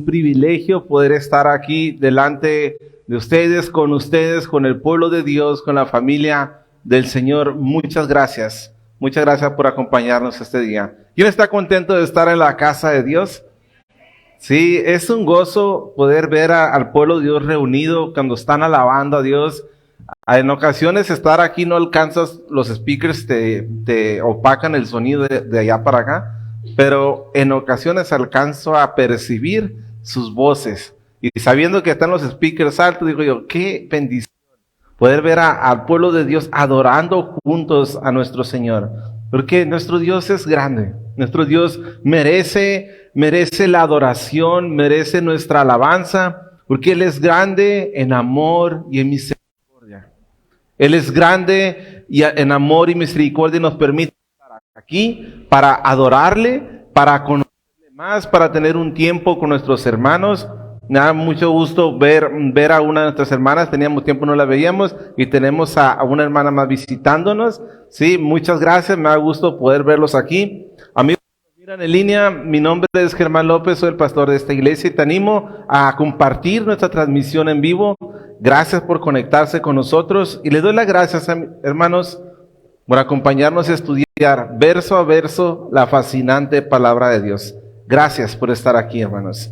privilegio poder estar aquí delante de ustedes, con el pueblo de Dios, con la familia del Señor. Muchas gracias por acompañarnos este día. ¿Quién está contento de estar en la casa de Dios? Sí, es un gozo poder ver al pueblo de Dios reunido cuando están alabando a Dios. En ocasiones estar aquí no alcanzas, los speakers te opacan el sonido de allá para acá, pero en ocasiones alcanzo a percibir sus voces. Y sabiendo que están los speakers altos, digo yo, qué bendición poder ver al pueblo de Dios adorando juntos a nuestro Señor. Porque nuestro Dios es grande, nuestro Dios merece la adoración, merece nuestra alabanza, porque Él es grande en amor y en misericordia. Él es grande y en amor y misericordia y nos permite estar aquí para adorarle, para conocerle más, para tener un tiempo con nuestros hermanos. Me da mucho gusto ver a una de nuestras hermanas, teníamos tiempo, no la veíamos, y tenemos a una hermana más visitándonos. Sí, muchas gracias, me da gusto poder verlos aquí. Amigos que nos miran en línea, mi nombre es Germán López, soy el pastor de esta iglesia y te animo a compartir nuestra transmisión en vivo. Gracias por conectarse con nosotros y les doy las gracias, hermanos, por acompañarnos a estudiar verso a verso la fascinante palabra de Dios. Gracias por estar aquí, hermanos.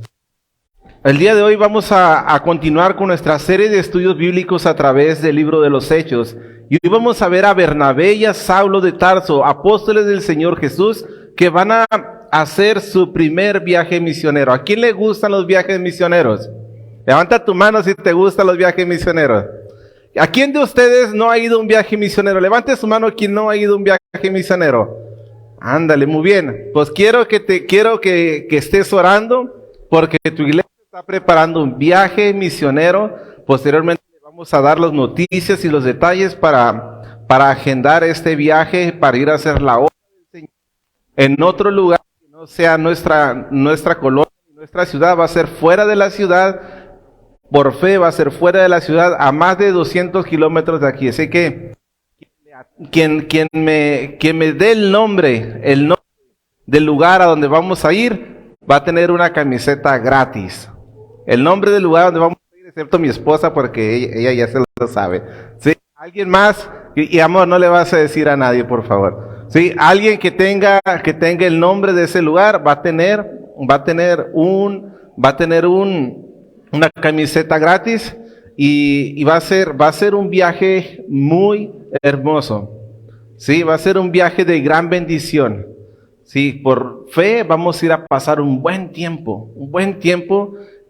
El día de hoy vamos a continuar con nuestra serie de estudios bíblicos a través del libro de los Hechos. Y hoy vamos a ver a Bernabé y a Saulo de Tarso, apóstoles del Señor Jesús, que van a hacer su primer viaje misionero. ¿A quién le gustan los viajes misioneros? Levanta tu mano si te gustan los viajes misioneros. ¿A quién de ustedes no ha ido a un viaje misionero? Levante su mano quien no ha ido a un viaje misionero. Ándale, muy bien. Pues quiero que estés orando porque tu iglesia está preparando un viaje misionero. Posteriormente le vamos a dar las noticias y los detalles para agendar este viaje, para ir a hacer la obra del Señor en otro lugar que no sea nuestra colonia, nuestra ciudad. Va a ser fuera de la ciudad, por fe va a ser fuera de la ciudad, a más de 200 kilómetros de aquí. Así que quien me dé el nombre del lugar a donde vamos a ir, va a tener una camiseta gratis. El nombre del lugar donde vamos a ir, excepto mi esposa, porque ella ya se lo sabe. ¿Sí? ¿Alguien más? Y amor, no le vas a decir a nadie, por favor. ¿Sí? Alguien que tenga el nombre de ese lugar va a tener una camiseta gratis y va a ser un viaje muy hermoso. ¿Sí? Va a ser un viaje de gran bendición. Sí, por fe vamos a ir a pasar un buen tiempo.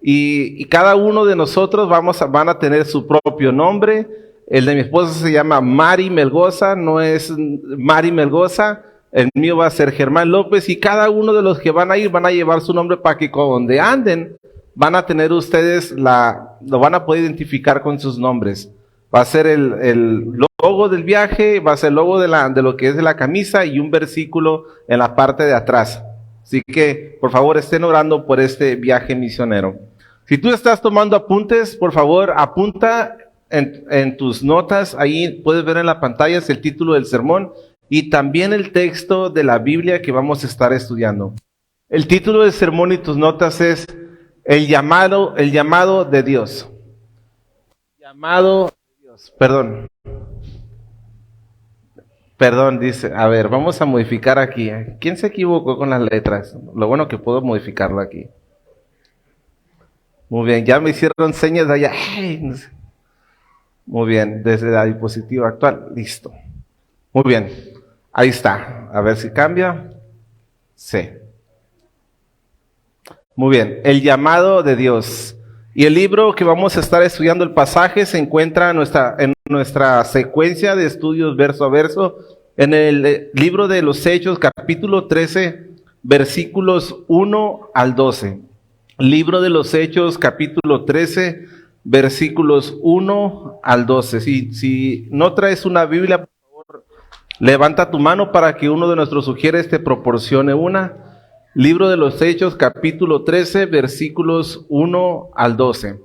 Y cada uno de nosotros van a tener su propio nombre. El de mi esposa se llama Mari Melgoza, no es Mari Melgoza. El mío va a ser Germán López y cada uno de los que van a ir van a llevar su nombre para que con donde anden van a tener ustedes lo van a poder identificar con sus nombres. Va a ser el logo del viaje, va a ser el logo de lo que es de la camisa y un versículo en la parte de atrás. Así que, por favor, estén orando por este viaje misionero. Si tú estás tomando apuntes, por favor, apunta en tus notas. Ahí puedes ver en la pantalla el título del sermón y también el texto de la Biblia que vamos a estar estudiando. El título del sermón y tus notas es El llamado de Dios. Llamado de Dios. Perdón, dice, a ver, vamos a modificar aquí. ¿Quién se equivocó con las letras? Lo bueno que puedo modificarlo aquí. Muy bien, ya me hicieron señas de allá. Muy bien, desde la diapositiva actual, listo. Muy bien, ahí está. A ver si cambia. Sí. Muy bien, el llamado de Dios. Y el libro que vamos a estar estudiando, el pasaje, se encuentra en nuestra secuencia de estudios verso a verso, en el libro de los Hechos, capítulo 13, versículos 1 al 12. Libro de los Hechos, capítulo 13, versículos 1 al 12. Si no traes una Biblia, por favor, levanta tu mano para que uno de nuestros sugieres te proporcione una. Libro de los Hechos, capítulo 13, versículos 1 al 12.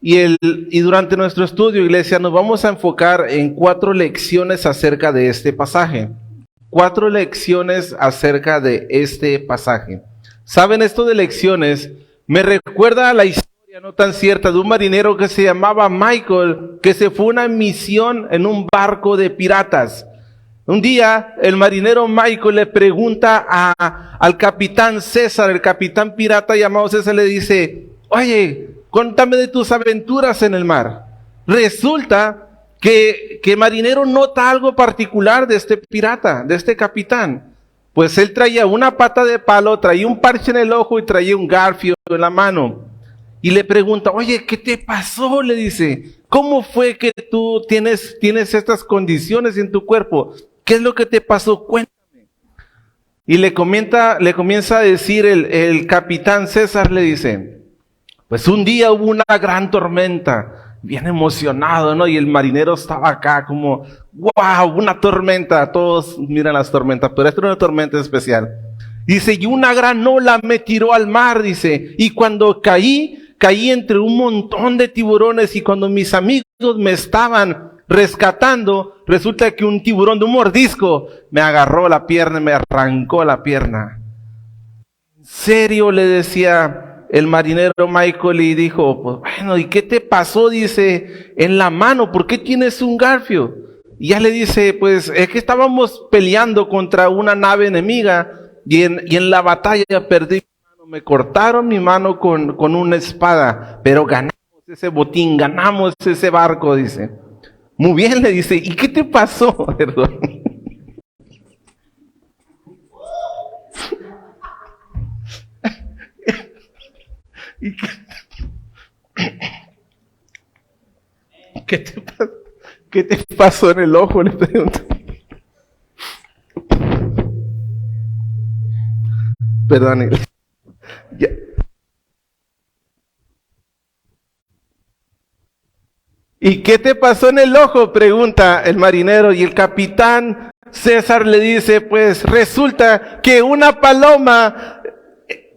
Y durante nuestro estudio, iglesia, nos vamos a enfocar en 4 lecciones acerca de este pasaje. 4 lecciones acerca de este pasaje. ¿Saben esto de lecciones? Me recuerda a la historia no tan cierta de un marinero que se llamaba Michael, que se fue a una misión en un barco de piratas. Un día el marinero Michael le pregunta al capitán César, el capitán pirata llamado César, le dice: oye, cuéntame de tus aventuras en el mar. Resulta que el marinero nota algo particular de este pirata, de este capitán. Pues él traía una pata de palo, traía un parche en el ojo y traía un garfio en la mano. Y le pregunta: oye, ¿qué te pasó? Le dice: ¿cómo fue que tú tienes estas condiciones en tu cuerpo? ¿Qué es lo que te pasó? Cuéntame. Y le comienza a decir el capitán César, le dice: pues un día hubo una gran tormenta, bien emocionado, ¿no? Y el marinero estaba acá como: wow, una tormenta. Todos miran las tormentas, pero esta era una tormenta especial. Dice: y una gran ola me tiró al mar, dice, y cuando caí entre un montón de tiburones, y cuando mis amigos me estaban rescatando, resulta que un tiburón de un mordisco me agarró la pierna y me arrancó la pierna. ¿En serio? Le decía el marinero Michael, y dijo: pues bueno, ¿y qué te pasó? Dice: en la mano, ¿por qué tienes un garfio? Y ya le dice: pues es que estábamos peleando contra una nave enemiga, y en la batalla perdí mi mano, me cortaron mi mano con una espada, pero ganamos ese botín, ganamos ese barco, dice. Muy bien, le dice: ¿y qué te pasó? Perdón. ¿Y qué te pasó en el ojo? Le pregunto. Perdón. Ya. ¿Y qué te pasó en el ojo? Pregunta el marinero, y el capitán César le dice: pues resulta que una paloma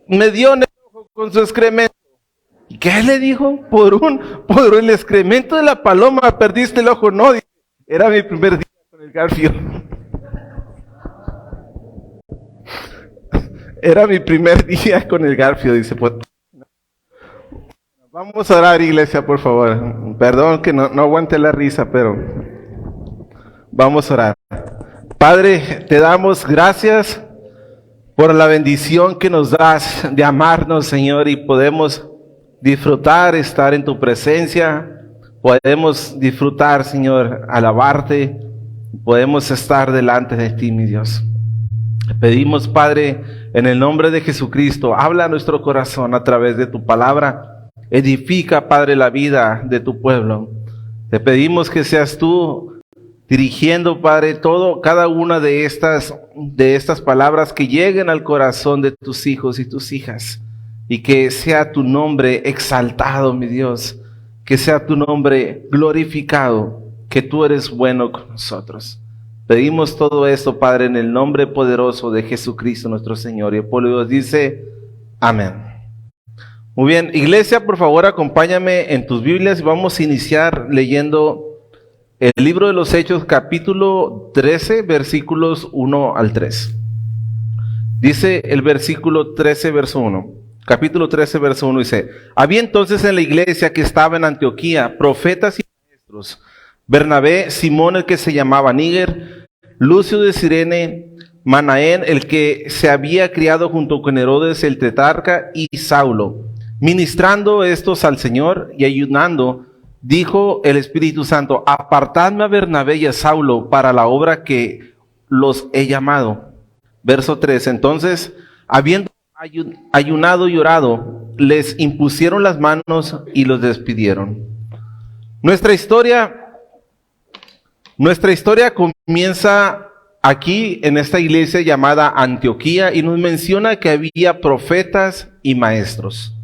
me dio en el ojo con su excremento. ¿Qué le dijo? Por el excremento de la paloma perdiste el ojo. No, era mi primer día con el garfio. Era mi primer día con el garfio, dice. Pues, vamos a orar, iglesia, por favor. Perdón que no aguante la risa, pero vamos a orar. Padre, te damos gracias por la bendición que nos das de amarnos, Señor, y podemos disfrutar estar en tu presencia. Podemos disfrutar, Señor, alabarte. Podemos estar delante de ti, mi Dios. Te pedimos, Padre, en el nombre de Jesucristo, habla a nuestro corazón a través de tu palabra. Edifica, Padre, la vida de tu pueblo. Te pedimos que seas tú dirigiendo, Padre, cada una de estas palabras, que lleguen al corazón de tus hijos y tus hijas, y que sea tu nombre exaltado, mi Dios, que sea tu nombre glorificado, que tú eres bueno con nosotros. Pedimos todo esto, Padre, en el nombre poderoso de Jesucristo nuestro Señor. Y el pueblo de Dios dice: amén. Muy bien, iglesia, por favor, acompáñame en tus Biblias y vamos a iniciar leyendo el libro de los Hechos, capítulo 13, versículos 1 al 3. Dice el versículo 13, verso 1. Capítulo 13, verso 1 dice: había entonces en la iglesia que estaba en Antioquía profetas y maestros: Bernabé, Simón el que se llamaba Níger, Lucio de Cirene, Manaén el que se había criado junto con Herodes el tetrarca, y Saulo. Ministrando estos al Señor y ayunando, dijo el Espíritu Santo: apartadme a Bernabé y a Saulo para la obra que los he llamado. Verso 3. Entonces, habiendo ayunado y orado, les impusieron las manos y los despidieron. Nuestra historia comienza aquí en esta iglesia llamada Antioquía, y nos menciona que había profetas y maestros.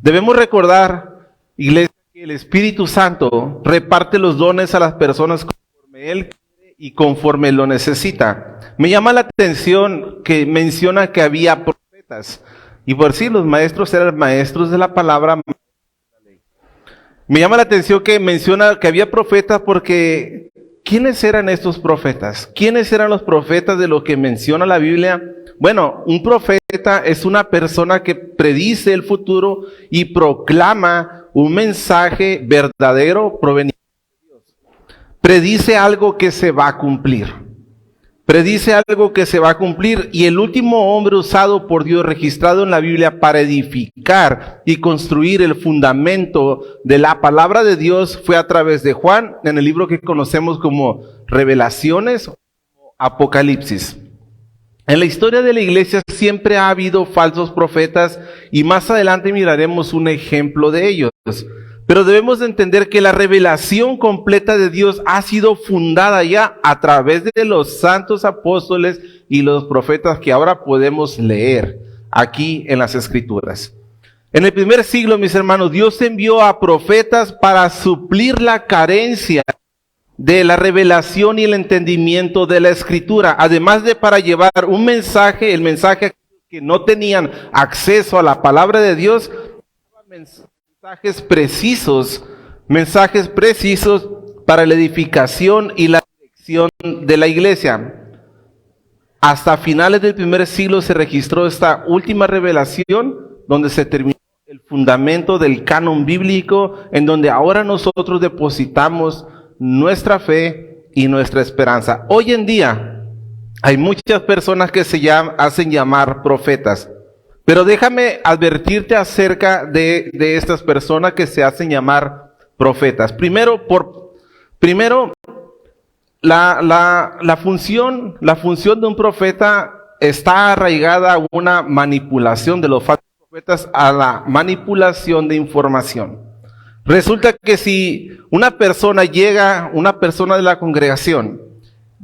Debemos recordar, iglesia, que el Espíritu Santo reparte los dones a las personas conforme Él quiere y conforme lo necesita. Me llama la atención que menciona que había profetas, y por sí los maestros eran maestros de la palabra. Me llama la atención que menciona que había profetas, porque ¿quiénes eran estos profetas? ¿Quiénes eran los profetas de lo que menciona la Biblia? Bueno, un profeta es una persona que predice el futuro y proclama un mensaje verdadero proveniente de Dios. Predice algo que se va a cumplir. Predice algo que se va a cumplir, y el último hombre usado por Dios, registrado en la Biblia para edificar y construir el fundamento de la palabra de Dios, fue a través de Juan, en el libro que conocemos como Revelaciones o Apocalipsis. En la historia de la iglesia siempre ha habido falsos profetas, y más adelante miraremos un ejemplo de ellos. Pero debemos de entender que la revelación completa de Dios ha sido fundada ya a través de los santos apóstoles y los profetas que ahora podemos leer aquí en las Escrituras. En el primer siglo, mis hermanos, Dios envió a profetas para suplir la carencia de la revelación y el entendimiento de la Escritura, además de para llevar un mensaje, el mensaje que no tenían acceso a la palabra de Dios, mensajes precisos para la edificación y la dirección de la iglesia. Hasta finales del primer siglo se registró esta última revelación, donde se terminó el fundamento del canon bíblico, en donde ahora nosotros depositamos nuestra fe y nuestra esperanza. Hoy en día hay muchas personas que se hacen llamar profetas. Pero déjame advertirte acerca de estas personas que se hacen llamar profetas. Primero, la función de un profeta está arraigada a una manipulación de los falsos profetas, a la manipulación de información. Resulta que si una persona de la congregación,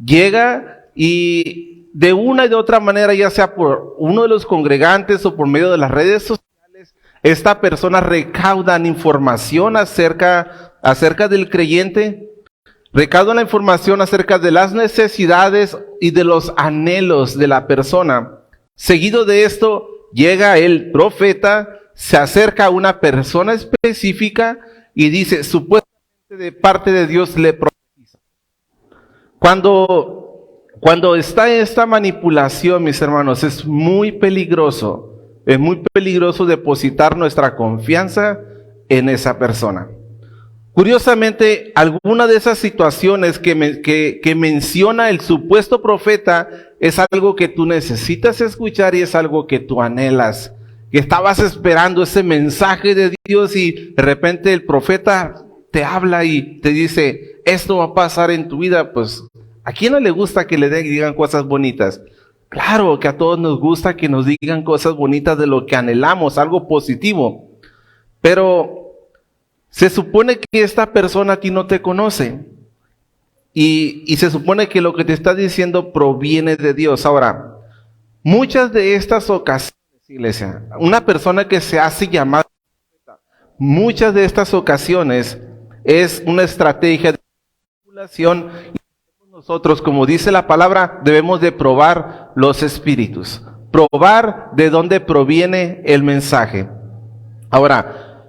llega y de una y de otra manera, ya sea por uno de los congregantes o por medio de las redes sociales, esta persona recauda información acerca del creyente, recauda la información acerca de las necesidades y de los anhelos de la persona. Seguido de esto, llega el profeta, se acerca a una persona específica y dice, supuestamente de parte de Dios le profetiza. Cuando está esta manipulación, mis hermanos, es muy peligroso depositar nuestra confianza en esa persona. Curiosamente, alguna de esas situaciones que menciona el supuesto profeta es algo que tú necesitas escuchar y es algo que tú anhelas, que estabas esperando ese mensaje de Dios, y de repente el profeta te habla y te dice, esto va a pasar en tu vida. Pues, ¿a quién no le gusta que le digan cosas bonitas? Claro que a todos nos gusta que nos digan cosas bonitas de lo que anhelamos, algo positivo. Pero se supone que esta persona a ti no te conoce. Y se supone que lo que te está diciendo proviene de Dios. Ahora, muchas de estas ocasiones, iglesia, una persona que se hace llamar, muchas de estas ocasiones es una estrategia de manipulación. Nosotros, como dice la palabra, debemos de probar los espíritus, probar de dónde proviene el mensaje. Ahora,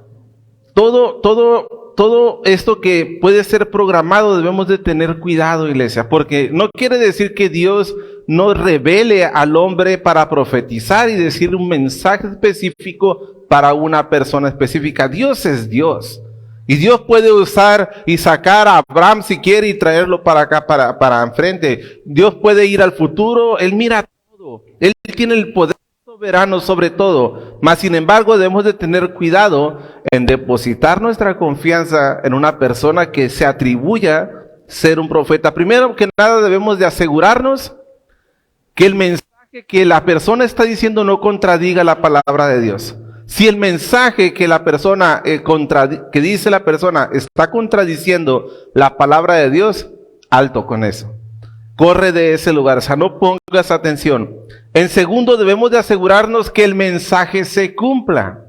todo esto que puede ser programado, debemos de tener cuidado, iglesia, porque no quiere decir que Dios no revele al hombre para profetizar y decir un mensaje específico para una persona específica. Dios es Dios. Y Dios puede usar y sacar a Abraham si quiere y traerlo para acá, para enfrente. Dios puede ir al futuro, Él mira todo. Él tiene el poder soberano sobre todo. Mas sin embargo debemos de tener cuidado en depositar nuestra confianza en una persona que se atribuya ser un profeta. Primero que nada debemos de asegurarnos que el mensaje que la persona está diciendo no contradiga la palabra de Dios. Si el mensaje que la persona que dice la persona está contradiciendo la palabra de Dios, alto con eso. Corre de ese lugar, o sea, no pongas atención. En segundo, debemos de asegurarnos que el mensaje se cumpla.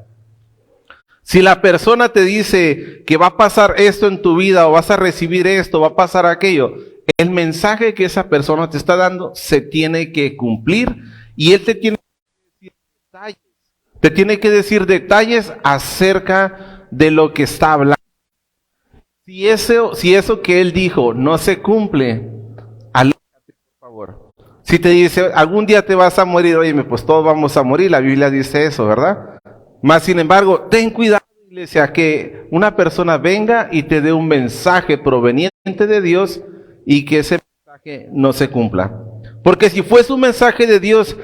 Si la persona te dice que va a pasar esto en tu vida, o vas a recibir esto, va a pasar aquello, el mensaje que esa persona te está dando se tiene que cumplir, y él te tiene que decir detalles. Te tiene que decir detalles acerca de lo que está hablando. Si eso que él dijo no se cumple, aléjate, por favor. Si te dice, algún día te vas a morir, oye, pues todos vamos a morir, la Biblia dice eso, ¿verdad? Mas, sin embargo, ten cuidado, iglesia, que una persona venga y te dé un mensaje proveniente de Dios y que ese mensaje no se cumpla. Porque si fuese un mensaje de Dios,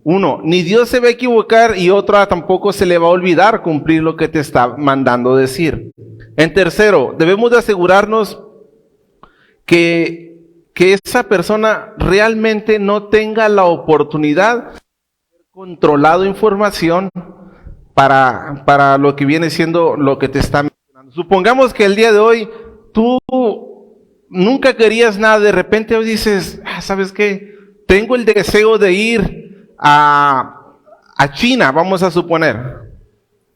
uno, ni Dios se va a equivocar y otra tampoco se le va a olvidar cumplir lo que te está mandando decir. En tercero, debemos de asegurarnos que esa persona realmente no tenga la oportunidad de controlado información para lo que viene siendo lo que te está mencionando. Supongamos que el día de hoy tú nunca querías nada, de repente hoy dices, ¿sabes qué? Tengo el deseo de ir a China, vamos a suponer.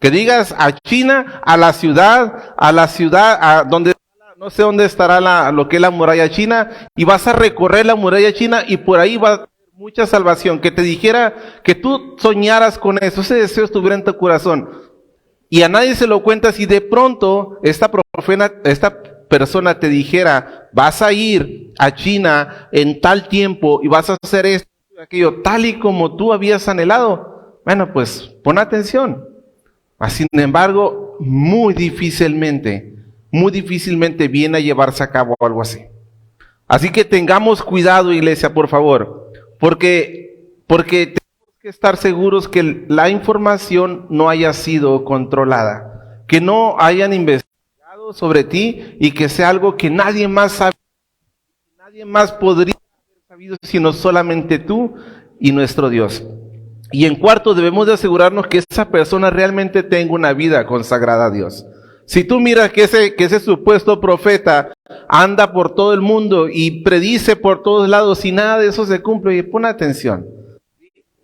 Que digas a China, a la ciudad, a donde no sé dónde estará lo que es la muralla china, y vas a recorrer la muralla china y por ahí va a haber mucha salvación. Que te dijera, que tú soñaras con eso, ese deseo estuviera en tu corazón. Y a nadie se lo cuentas y de pronto esta persona te dijera, vas a ir a China en tal tiempo y vas a hacer esto y aquello, tal y como tú habías anhelado. Bueno, pues pon atención. Sin embargo, muy difícilmente viene a llevarse a cabo algo así. Así que tengamos cuidado, iglesia, por favor, porque tenemos que estar seguros que la información no haya sido controlada, que no hayan investigado sobre ti y que sea algo que nadie más sabe, nadie más podría haber sabido sino solamente tú y nuestro Dios. Y en cuarto, debemos de asegurarnos que esa persona realmente tenga una vida consagrada a Dios. Si tú miras que ese supuesto profeta anda por todo el mundo y predice por todos lados y nada de eso se cumple, y pon atención.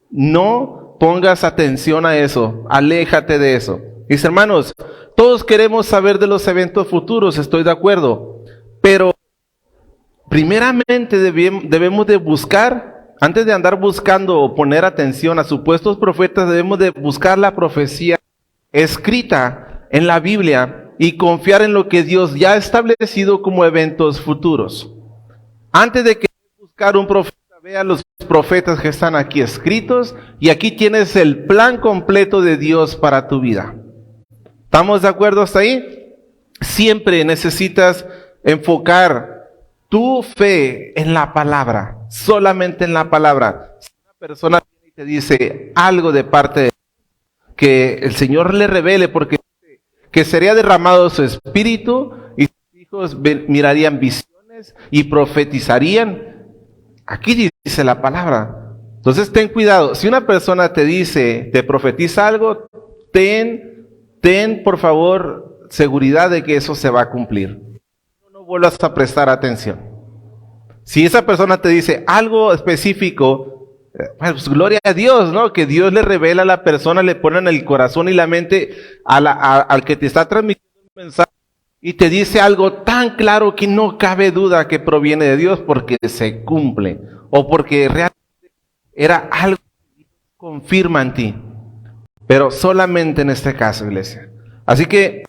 No pongas atención a eso, aléjate de eso. Mis hermanos, todos queremos saber de los eventos futuros, estoy de acuerdo, pero primeramente debemos de buscar, antes de andar buscando o poner atención a supuestos profetas, debemos de buscar la profecía escrita en la Biblia y confiar en lo que Dios ya ha establecido como eventos futuros. Antes de que buscar un profeta, vea los profetas que están aquí escritos y aquí tienes el plan completo de Dios para tu vida. ¿Estamos de acuerdo hasta ahí? Siempre necesitas enfocar tu fe en la palabra, solamente en la palabra. Si una persona viene y te dice algo de parte de Dios, que el Señor le revele, porque que sería derramado su espíritu y sus hijos mirarían visiones y profetizarían. Aquí dice la palabra. Entonces ten cuidado. Si una persona te dice, te profetiza algo, ten por favor seguridad de que eso se va a cumplir. No vuelvas a prestar atención. Si esa persona te dice algo específico, pues gloria a Dios, ¿no? Que Dios le revela a la persona, le pone en el corazón y la mente al que te está transmitiendo el mensaje y te dice algo tan claro que no cabe duda que proviene de Dios porque se cumple o porque realmente era algo que Dios confirma en ti. Pero solamente en este caso, iglesia. Así que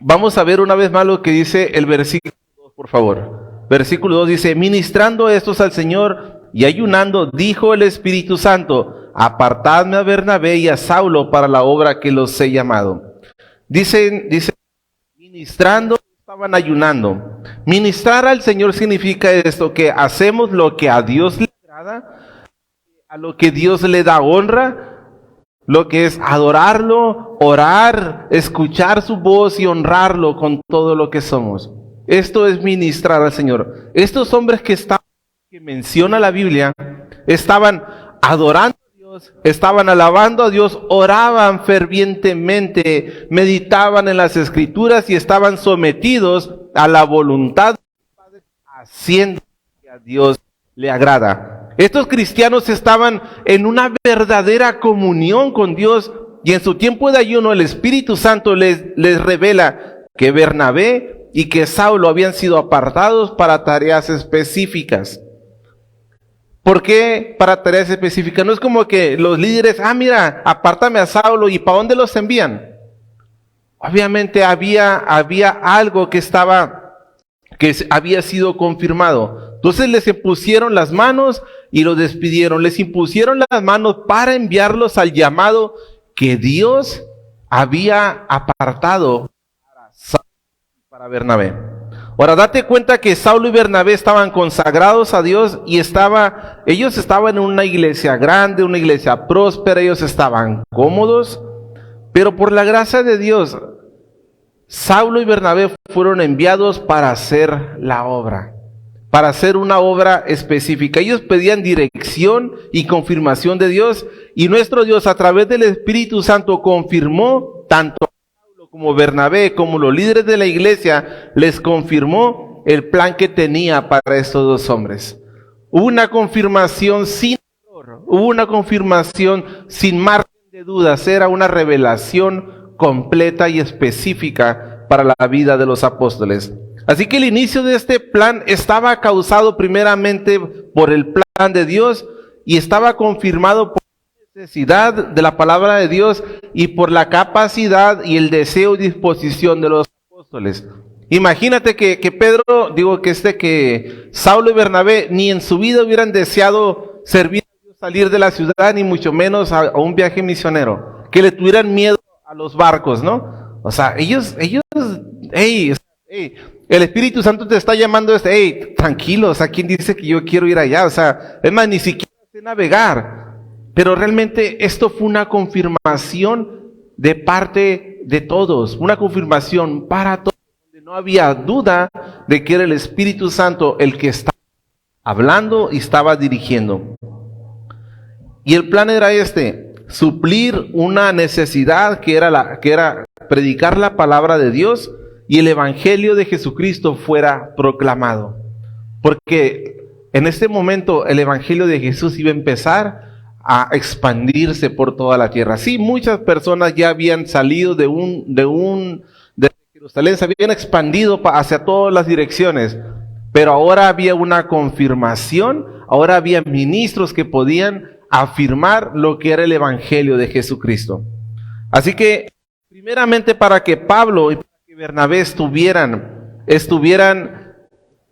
vamos a ver una vez más lo que dice el versículo 2, por favor. Versículo 2 dice, ministrando estos al Señor y ayunando, dijo el Espíritu Santo, apartadme a Bernabé y a Saulo para la obra que los he llamado. Dice, ministrando, estaban ayunando. Ministrar al Señor significa esto, que hacemos lo que a Dios le agrada, a lo que Dios le da honra, lo que es adorarlo, orar, escuchar su voz y honrarlo con todo lo que somos. Esto es ministrar al Señor. Estos hombres que menciona la Biblia, estaban adorando a Dios, estaban alabando a Dios, oraban fervientemente, meditaban en las Escrituras y estaban sometidos a la voluntad del Padre, haciendo lo que a Dios le agrada. Estos cristianos estaban en una verdadera comunión con Dios y en su tiempo de ayuno el Espíritu Santo les revela que Bernabé y que Saulo habían sido apartados para tareas específicas. ¿Por qué para tareas específicas? No es como que los líderes, mira, apártame a Saulo, ¿y para dónde los envían? Obviamente había algo que había sido confirmado. Entonces les impusieron las manos y los despidieron. Les impusieron las manos para enviarlos al llamado que Dios había apartado para Saulo y para Bernabé. Ahora, date cuenta que Saulo y Bernabé estaban consagrados a Dios y ellos estaban en una iglesia grande, una iglesia próspera, ellos estaban cómodos, pero por la gracia de Dios, Saulo y Bernabé fueron enviados para hacer la obra, para hacer una obra específica. Ellos pedían dirección y confirmación de Dios, y nuestro Dios a través del Espíritu Santo confirmó tanto como Bernabé, como los líderes de la iglesia, les confirmó el plan que tenía para estos dos hombres. Hubo una confirmación sin error, hubo una confirmación sin margen de dudas, era una revelación completa y específica para la vida de los apóstoles. Así que el inicio de este plan estaba causado primeramente por el plan de Dios y estaba confirmado por necesidad de la palabra de Dios y por la capacidad y el deseo y disposición de los apóstoles. Imagínate que Saulo y Bernabé ni en su vida hubieran deseado servir a Dios, salir de la ciudad, ni mucho menos a un viaje misionero, que le tuvieran miedo a los barcos, ¿no? O sea, ellos, el Espíritu Santo te está llamando, tranquilo, o sea, ¿quién dice que yo quiero ir allá? O sea, es más, ni siquiera sé navegar. Pero realmente esto fue una confirmación de parte de todos, una confirmación para todos, donde no había duda de que era el Espíritu Santo el que estaba hablando y estaba dirigiendo. Y el plan era suplir una necesidad que era predicar la palabra de Dios y el Evangelio de Jesucristo fuera proclamado. Porque en este momento el Evangelio de Jesús iba a empezar a expandirse por toda la tierra. Sí, muchas personas ya habían salido de Jerusalén, se habían expandido hacia todas las direcciones, pero ahora había una confirmación, ahora había ministros que podían afirmar lo que era el Evangelio de Jesucristo. Así que, primeramente, para que Pablo y para que Bernabé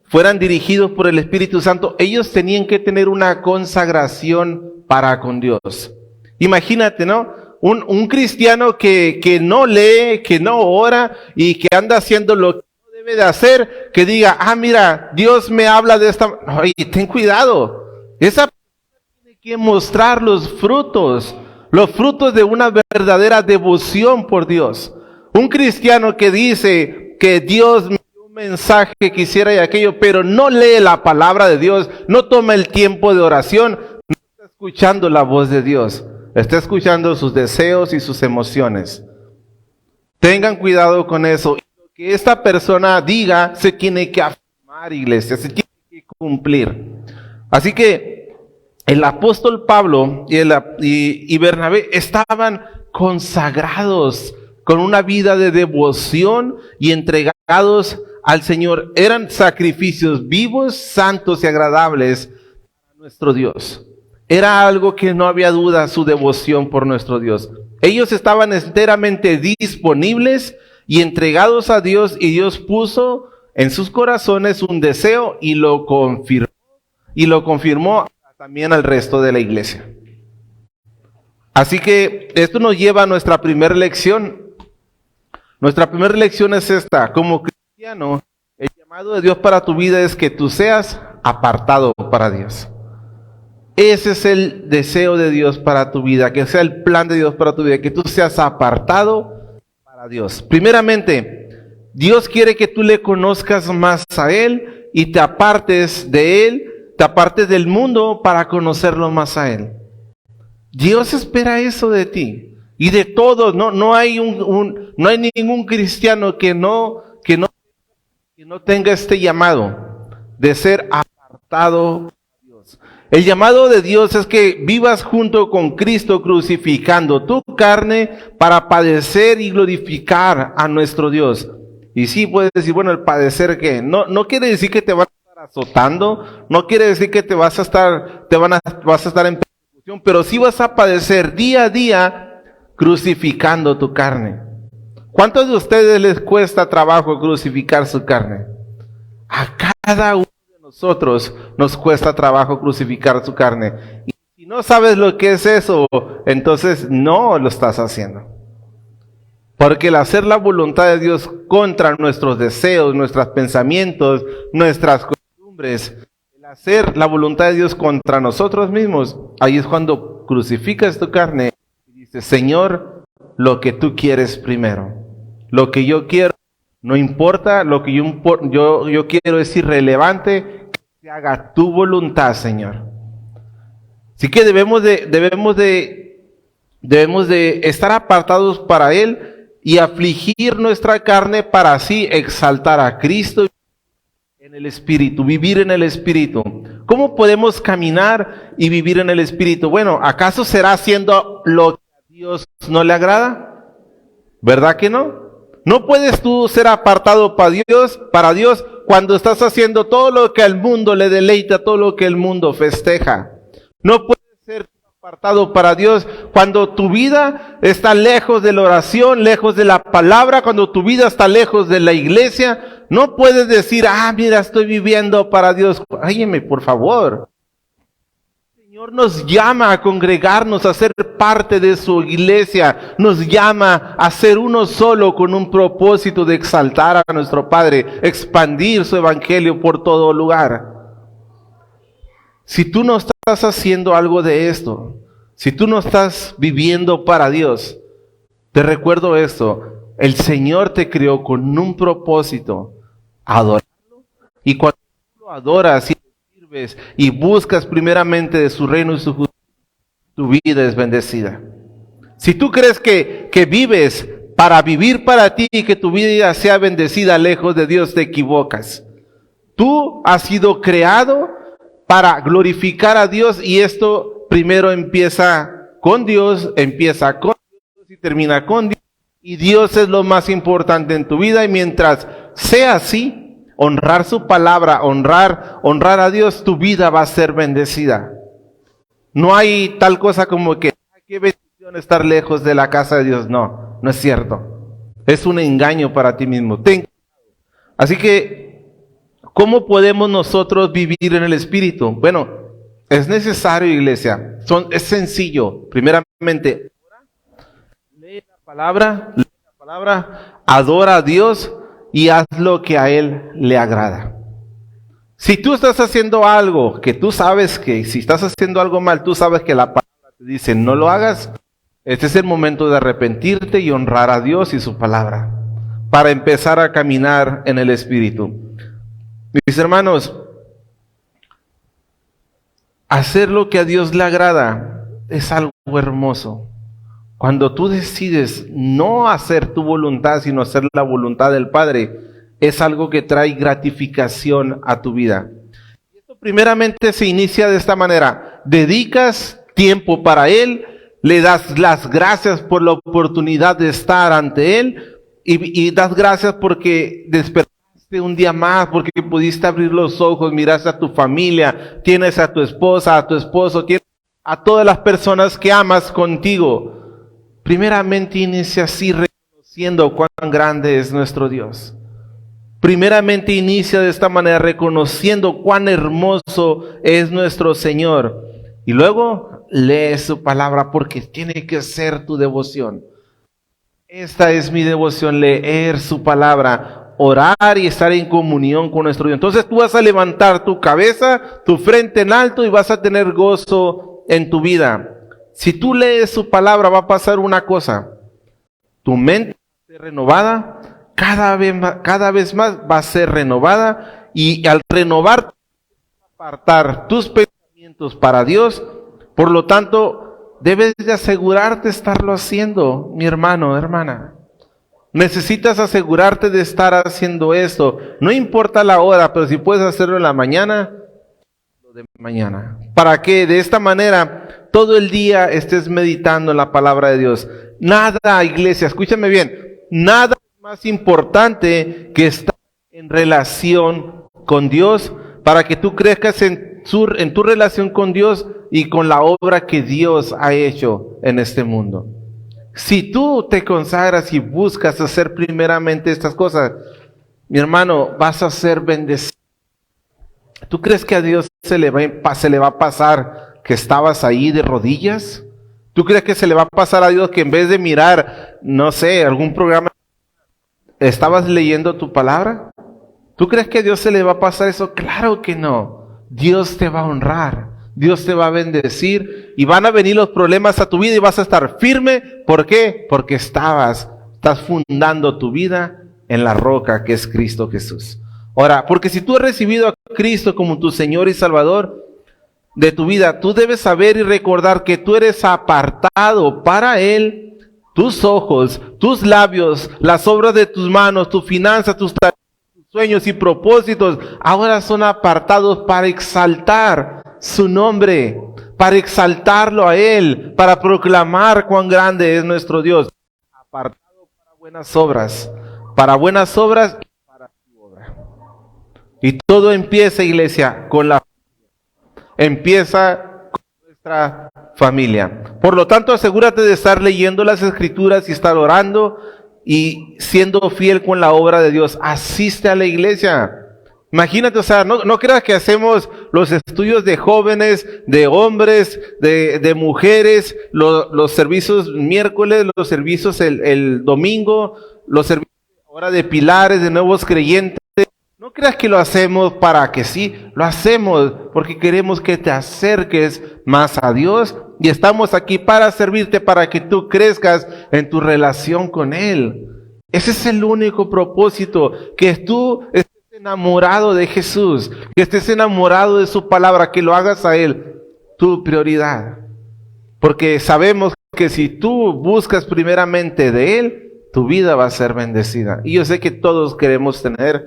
fueran dirigidos por el Espíritu Santo, ellos tenían que tener una consagración para con Dios. Imagínate, ¿no? Un cristiano que no lee, que no ora y que anda haciendo lo que no debe de hacer, que diga, mira, Dios me habla de esta... Oye, ten cuidado. Esa persona tiene que mostrar los frutos de una verdadera devoción por Dios. Un cristiano que dice que Dios me dio un mensaje que quisiera y aquello, pero no lee la palabra de Dios, no toma el tiempo de oración, escuchando la voz de Dios, está escuchando sus deseos y sus emociones. Tengan cuidado con eso. Lo que esta persona diga se tiene que afirmar, iglesia, se tiene que cumplir. Así que el apóstol Pablo y Bernabé estaban consagrados con una vida de devoción y entregados al Señor. Eran sacrificios vivos, santos y agradables a nuestro Dios. Era algo que no había duda, su devoción por nuestro Dios. Ellos estaban enteramente disponibles y entregados a Dios, y Dios puso en sus corazones un deseo y lo confirmó también al resto de la iglesia. Así que esto nos lleva a nuestra primera lección. Nuestra primera lección es esta: como cristiano, el llamado de Dios para tu vida es que tú seas apartado para Dios. Ese es el deseo de Dios para tu vida, que sea el plan de Dios para tu vida, que tú seas apartado para Dios. Primeramente, Dios quiere que tú le conozcas más a Él y te apartes de Él, te apartes del mundo para conocerlo más a Él. Dios espera eso de ti y de todos. No hay ningún cristiano que no tenga este llamado de ser apartado. El llamado de Dios es que vivas junto con Cristo, crucificando tu carne para padecer y glorificar a nuestro Dios. Y sí, puedes decir, bueno, el padecer, ¿qué? No quiere decir que te van a estar azotando, no quiere decir que vas a estar en persecución, pero sí vas a padecer día a día crucificando tu carne. ¿Cuántos de ustedes les cuesta trabajo crucificar su carne? A cada uno de nosotros nos cuesta trabajo crucificar su carne. Y si no sabes lo que es eso, entonces no lo estás haciendo. Porque el hacer la voluntad de Dios contra nuestros deseos, nuestros pensamientos, nuestras costumbres, el hacer la voluntad de Dios contra nosotros mismos, ahí es cuando crucificas tu carne y dices, Señor, lo que tú quieres primero. Lo que yo quiero no importa, lo que yo quiero es irrelevante, que se haga tu voluntad, Señor. Así que debemos de estar apartados para Él y afligir nuestra carne para así exaltar a Cristo en el Espíritu, vivir en el Espíritu. ¿Cómo podemos caminar y vivir en el Espíritu? Bueno, ¿acaso será haciendo lo que a Dios no le agrada? ¿Verdad que no? No puedes tú ser apartado para Dios cuando estás haciendo todo lo que al mundo le deleita, todo lo que el mundo festeja. No puedes ser apartado para Dios cuando tu vida está lejos de la oración, lejos de la palabra, cuando tu vida está lejos de la iglesia. No puedes decir, mira, estoy viviendo para Dios. Óyeme, por favor. El Señor nos llama a congregarnos, a ser parte de su iglesia. Nos llama a ser uno solo con un propósito de exaltar a nuestro Padre, expandir su evangelio por todo lugar. Si tú no estás haciendo algo de esto, si tú no estás viviendo para Dios, te recuerdo esto, el Señor te creó con un propósito, adorarlo, y cuando tú lo adoras y le sirves y buscas primeramente de su reino y su justicia, tu vida es bendecida. Si tú crees que vives para vivir para ti y que tu vida sea bendecida lejos de Dios, te equivocas. Tú has sido creado para glorificar a Dios y esto primero empieza con Dios y termina con Dios. Y Dios es lo más importante en tu vida y mientras sea así, honrar su palabra, honrar a Dios, tu vida va a ser bendecida. No hay tal cosa como que, qué bendición estar lejos de la casa de Dios. No, no es cierto. Es un engaño para ti mismo. Así que, ¿cómo podemos nosotros vivir en el Espíritu? Bueno, es necesario, iglesia. Es sencillo. Primeramente, lee la palabra, adora a Dios y haz lo que a Él le agrada. Si tú estás haciendo algo que tú sabes que, si estás haciendo algo mal, tú sabes que la palabra te dice no lo hagas, este es el momento de arrepentirte y honrar a Dios y su palabra para empezar a caminar en el Espíritu. Mis hermanos, hacer lo que a Dios le agrada es algo hermoso. Cuando tú decides no hacer tu voluntad, sino hacer la voluntad del Padre, es algo que trae gratificación a tu vida. Y esto primeramente se inicia de esta manera. Dedicas tiempo para Él, le das las gracias por la oportunidad de estar ante Él y das gracias porque despertaste un día más, porque pudiste abrir los ojos, miraste a tu familia, tienes a tu esposa, a tu esposo, tienes a todas las personas que amas contigo. Primeramente inicia así reconociendo cuán grande es nuestro Dios. Primeramente inicia de esta manera reconociendo cuán hermoso es nuestro Señor. Y luego lee su palabra porque tiene que ser tu devoción. Esta es mi devoción, leer su palabra, orar y estar en comunión con nuestro Dios. Entonces tú vas a levantar tu cabeza, tu frente en alto y vas a tener gozo en tu vida. Si tú lees su palabra va a pasar una cosa. Tu mente va a ser renovada. Cada vez más va a ser renovada y al renovar, apartar tus pensamientos para Dios. Por lo tanto, debes de asegurarte de estarlo haciendo, mi hermano, hermana. Necesitas asegurarte de estar haciendo esto. No importa la hora, pero si puedes hacerlo en la mañana, lo de mañana. ¿Para que de esta manera todo el día estés meditando en la palabra de Dios? Nada, iglesia, escúchame bien, nada más importante que estar en relación con Dios para que tú crezcas en tu relación con Dios y con la obra que Dios ha hecho en este mundo. Si tú te consagras y buscas hacer primeramente estas cosas, mi hermano, vas a ser bendecido. ¿Tú crees que a Dios se le va a pasar que estabas ahí de rodillas? ¿Tú crees que se le va a pasar a Dios que en vez de mirar, no sé, algún programa, estabas leyendo tu palabra? ¿Tú crees que a Dios se le va a pasar eso? Claro que no. Dios te va a honrar, Dios te va a bendecir y van a venir los problemas a tu vida y vas a estar firme. ¿Por qué? Porque estás fundando tu vida en la roca que es Cristo Jesús. Ahora, porque si tú has recibido a Cristo como tu Señor y Salvador de tu vida, tú debes saber y recordar que tú eres apartado para Él. Tus ojos, tus labios, las obras de tus manos, tu finanza, tus sueños y propósitos ahora son apartados para exaltar su nombre, para exaltarlo a Él, para proclamar cuán grande es nuestro Dios. Apartado para buenas obras y para su obra. Y todo empieza, iglesia, empieza con nuestra familia. Por lo tanto, asegúrate de estar leyendo las Escrituras y estar orando y siendo fiel con la obra de Dios. Asiste a la iglesia. Imagínate, o sea, no creas que hacemos los estudios de jóvenes, de hombres, de mujeres, los servicios miércoles, los servicios el domingo, los servicios ahora de pilares, de nuevos creyentes. No creas que lo hacemos para que sí, lo hacemos porque queremos que te acerques más a Dios y estamos aquí para servirte, para que tú crezcas en tu relación con Él. Ese es el único propósito, que tú estés enamorado de Jesús, que estés enamorado de su palabra, que lo hagas a Él tu prioridad. Porque sabemos que si tú buscas primeramente de Él, tu vida va a ser bendecida. Y yo sé que todos queremos tener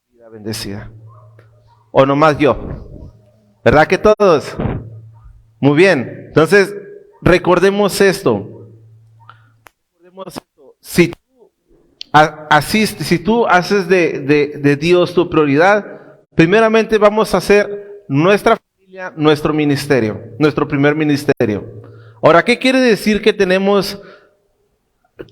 vida bendecida. O nomás yo. ¿Verdad que todos? Muy bien. Entonces, recordemos esto. Si tú haces de Dios tu prioridad, primeramente vamos a hacer nuestra familia, nuestro ministerio, nuestro primer ministerio. Ahora, ¿qué quiere decir que tenemos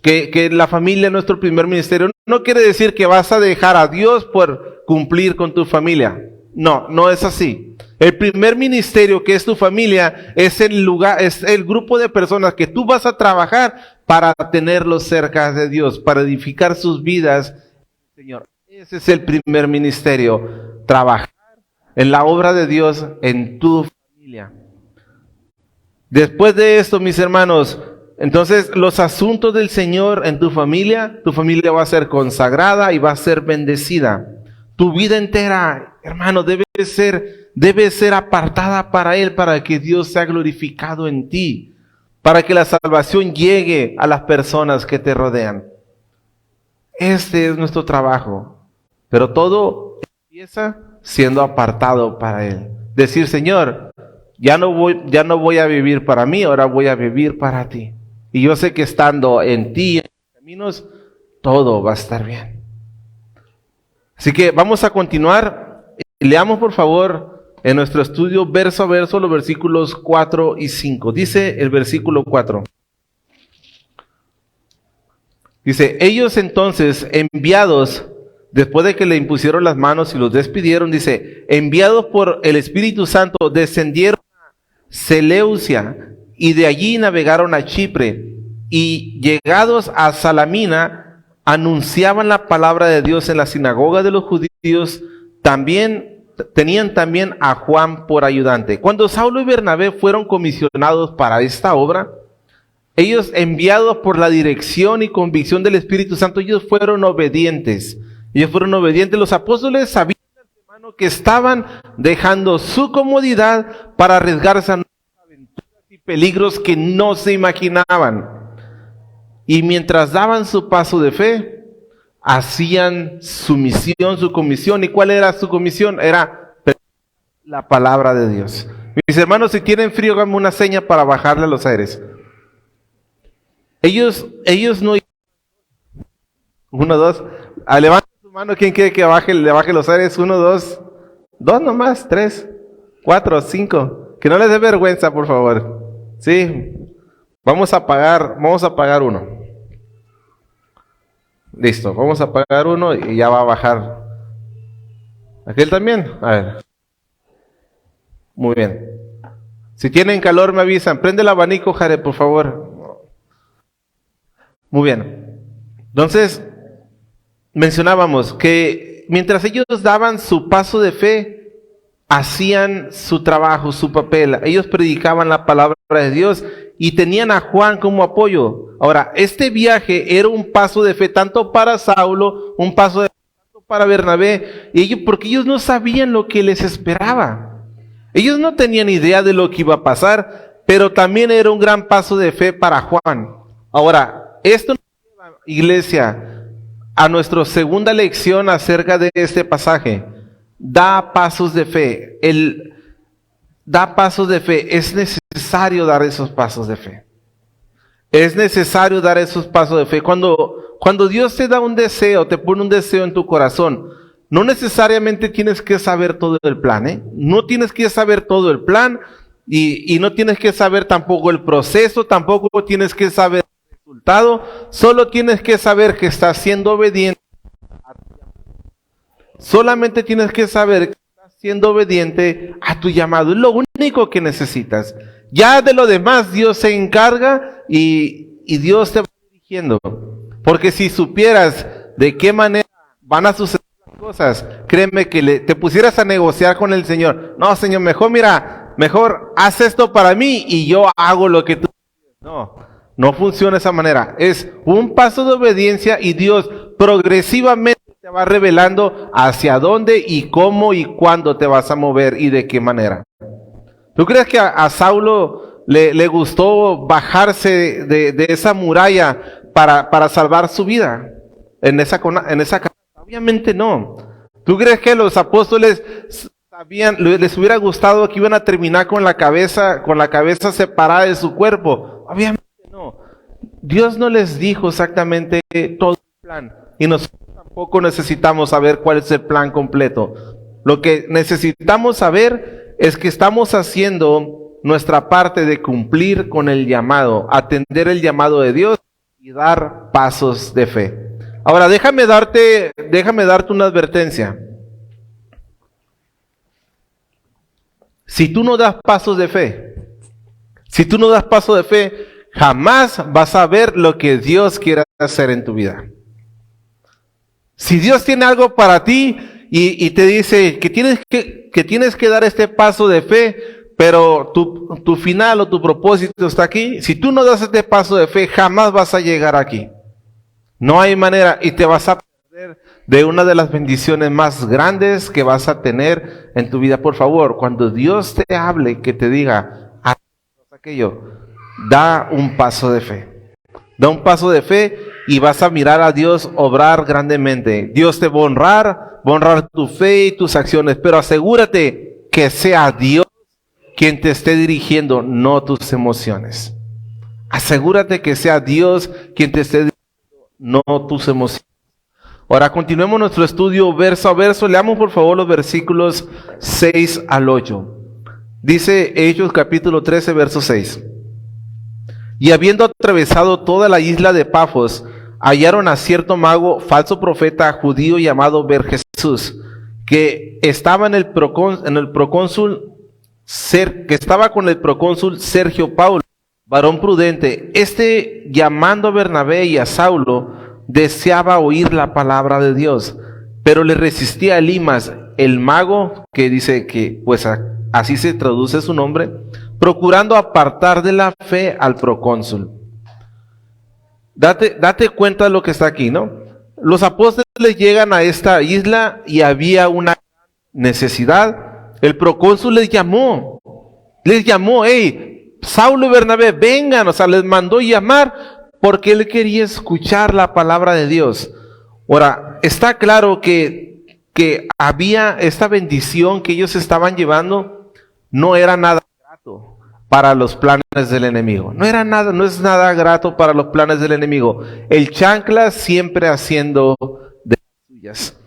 que la familia es nuestro primer ministerio? No quiere decir que vas a dejar a Dios por cumplir con tu familia. No, no es así. El primer ministerio, que es tu familia, es el grupo de personas que tú vas a trabajar para tenerlos cerca de Dios, para edificar sus vidas, Señor. Ese es el primer ministerio, trabajar en la obra de Dios en tu familia. Después de esto, mis hermanos, entonces los asuntos del Señor en tu familia va a ser consagrada y va a ser bendecida. Tu vida entera, hermano, debe ser apartada para Él, para que Dios sea glorificado en ti, para que la salvación llegue a las personas que te rodean. Este es nuestro trabajo, pero todo empieza siendo apartado para Él. Decir, Señor, ya no voy a vivir para mí, ahora voy a vivir para ti. Y yo sé que estando en ti, en tus caminos, todo va a estar bien. Así que vamos a continuar. Leamos por favor en nuestro estudio verso a verso los versículos 4 y 5. Dice el versículo 4. Dice, ellos entonces enviados, después de que le impusieron las manos y los despidieron, dice, enviados por el Espíritu Santo, descendieron a Seleucia y de allí navegaron a Chipre y llegados a Salamina, anunciaban la palabra de Dios en la sinagoga de los judíos. Tenían también a Juan por ayudante. Cuando Saulo y Bernabé fueron comisionados para esta obra, ellos, enviados por la dirección y convicción del Espíritu Santo, ellos fueron obedientes. Los apóstoles sabían de antemano que estaban dejando su comodidad para arriesgarse a nuevas aventuras y peligros que no se imaginaban. Y mientras daban su paso de fe, hacían su misión, su comisión. ¿Y cuál era su comisión? Era la palabra de Dios. Mis hermanos, si tienen frío, háganme una seña para bajarle a los aires. Ellos no... 1, 2. Levanten su mano. ¿Quién quiere que le baje los aires? 1, 2. 2 nomás. 3, 4, 5. Que no les dé vergüenza, por favor. Sí. Vamos a pagar uno. Listo, vamos a pagar uno y ya va a bajar. ¿Aquel también? A ver. Muy bien. Si tienen calor me avisan. Prende el abanico, Jared, por favor. Muy bien. Entonces, mencionábamos que mientras ellos daban su paso de fe, hacían su trabajo, su papel. Ellos predicaban la palabra de Dios y tenían a Juan como apoyo. Ahora, este viaje era un paso de fe tanto para Saulo, un paso de fe tanto para Bernabé, porque ellos no sabían lo que les esperaba. Ellos no tenían idea de lo que iba a pasar, pero también era un gran paso de fe para Juan. Ahora, esto nos lleva, iglesia, a nuestra segunda lección acerca de este pasaje. Da pasos de fe. Da pasos de fe. Es necesario dar esos pasos de fe. Es necesario dar esos pasos de fe. Cuando Dios te da un deseo, te pone un deseo en tu corazón, no necesariamente tienes que saber todo el plan, ¿eh? No tienes que saber todo el plan y no tienes que saber tampoco el proceso, tampoco tienes que saber el resultado, solo tienes que saber que estás siendo obediente. Solamente tienes que saber que estás siendo obediente a tu llamado. Es lo único que necesitas. Ya de lo demás Dios se encarga y Dios te va dirigiendo. Porque si supieras de qué manera van a suceder las cosas, créeme que te pusieras a negociar con el Señor. No, Señor, mejor haz esto para mí y yo hago lo que tú quieres. No funciona de esa manera. Es un paso de obediencia y Dios progresivamente te va revelando hacia dónde y cómo y cuándo te vas a mover y de qué manera. ¿Tú crees que a Saulo le gustó bajarse de esa muralla para salvar su vida en esa casa? Obviamente no. ¿Tú crees que los apóstoles les hubiera gustado que iban a terminar con la cabeza separada de su cuerpo? Obviamente no. Dios no les dijo exactamente todo el plan y nosotros tampoco necesitamos saber cuál es el plan completo. Lo que necesitamos saber es que estamos haciendo nuestra parte de cumplir con el llamado, atender el llamado de Dios y dar pasos de fe. Ahora, déjame darte una advertencia. Si tú no das pasos de fe, jamás vas a ver lo que Dios quiere hacer en tu vida. Si Dios tiene algo para ti y te dice que tienes que dar este paso de fe, pero tu final o tu propósito está aquí, si tú no das este paso de fe, jamás vas a llegar aquí. No hay manera y te vas a perder de una de las bendiciones más grandes que vas a tener en tu vida. Por favor, cuando Dios te hable, que te diga aquello, da un paso de fe. Da un paso de fe y vas a mirar a Dios obrar grandemente. Dios te va a honrar tu fe y tus acciones, pero asegúrate que sea Dios quien te esté dirigiendo, no tus emociones. Asegúrate que sea Dios quien te esté dirigiendo, no tus emociones. Ahora continuemos nuestro estudio verso a verso. Leamos por favor los versículos 6 al 8. Dice Hechos capítulo 13, verso 6. Y habiendo atravesado toda la isla de Pafos, hallaron a cierto mago, falso profeta judío llamado Bar-Jesús, que estaba con el procónsul Sergio Paulo, varón prudente. Este, llamando a Bernabé y a Saulo, deseaba oír la palabra de Dios, pero le resistía Elimas, el mago, que dice que pues así se traduce su nombre, procurando apartar de la fe al procónsul. Date cuenta de lo que está aquí, ¿no? Los apóstoles llegan a esta isla y había una necesidad. El procónsul les llamó, hey, Saulo y Bernabé, vengan, les mandó llamar porque él quería escuchar la palabra de Dios. Ahora, está claro que había esta bendición que ellos estaban llevando, no era nada grato para los planes del enemigo. No es nada grato para los planes del enemigo. El chancla siempre haciendo de las suyas.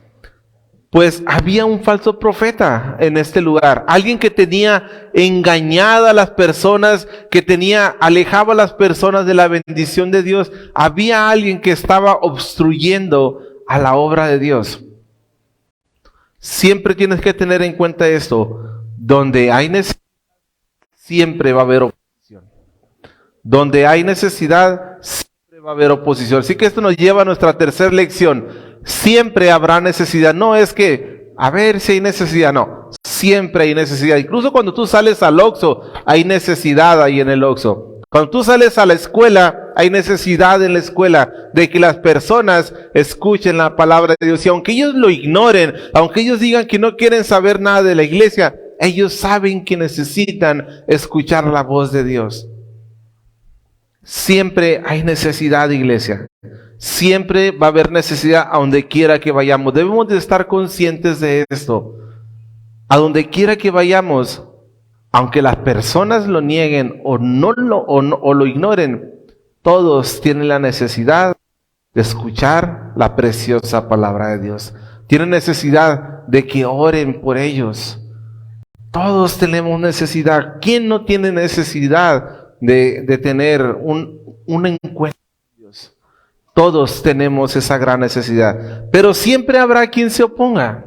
Pues había un falso profeta en este lugar, alguien que tenía engañada a las personas, alejaba a las personas de la bendición de Dios. Había alguien que estaba obstruyendo a la obra de Dios. Siempre tienes que tener en cuenta esto, donde hay necesidad, siempre va a haber oposición. Donde hay necesidad, siempre va a haber oposición. Así que esto nos lleva a nuestra tercera lección. Siempre habrá necesidad. No es que, a ver si hay necesidad, no. Siempre hay necesidad. Incluso cuando tú sales al Oxxo, hay necesidad ahí en el Oxxo. Cuando tú sales a la escuela, hay necesidad en la escuela de que las personas escuchen la palabra de Dios. Y aunque ellos lo ignoren, aunque ellos digan que no quieren saber nada de la iglesia, ellos saben que necesitan escuchar la voz de Dios. Siempre hay necesidad, iglesia. Siempre va a haber necesidad a donde quiera que vayamos. Debemos de estar conscientes de esto. A donde quiera que vayamos, aunque las personas lo nieguen o lo ignoren, todos tienen la necesidad de escuchar la preciosa palabra de Dios. Tienen necesidad de que oren por ellos. Todos tenemos necesidad. ¿Quién no tiene necesidad de tener un encuentro con Dios? Todos tenemos esa gran necesidad. Pero siempre habrá quien se oponga.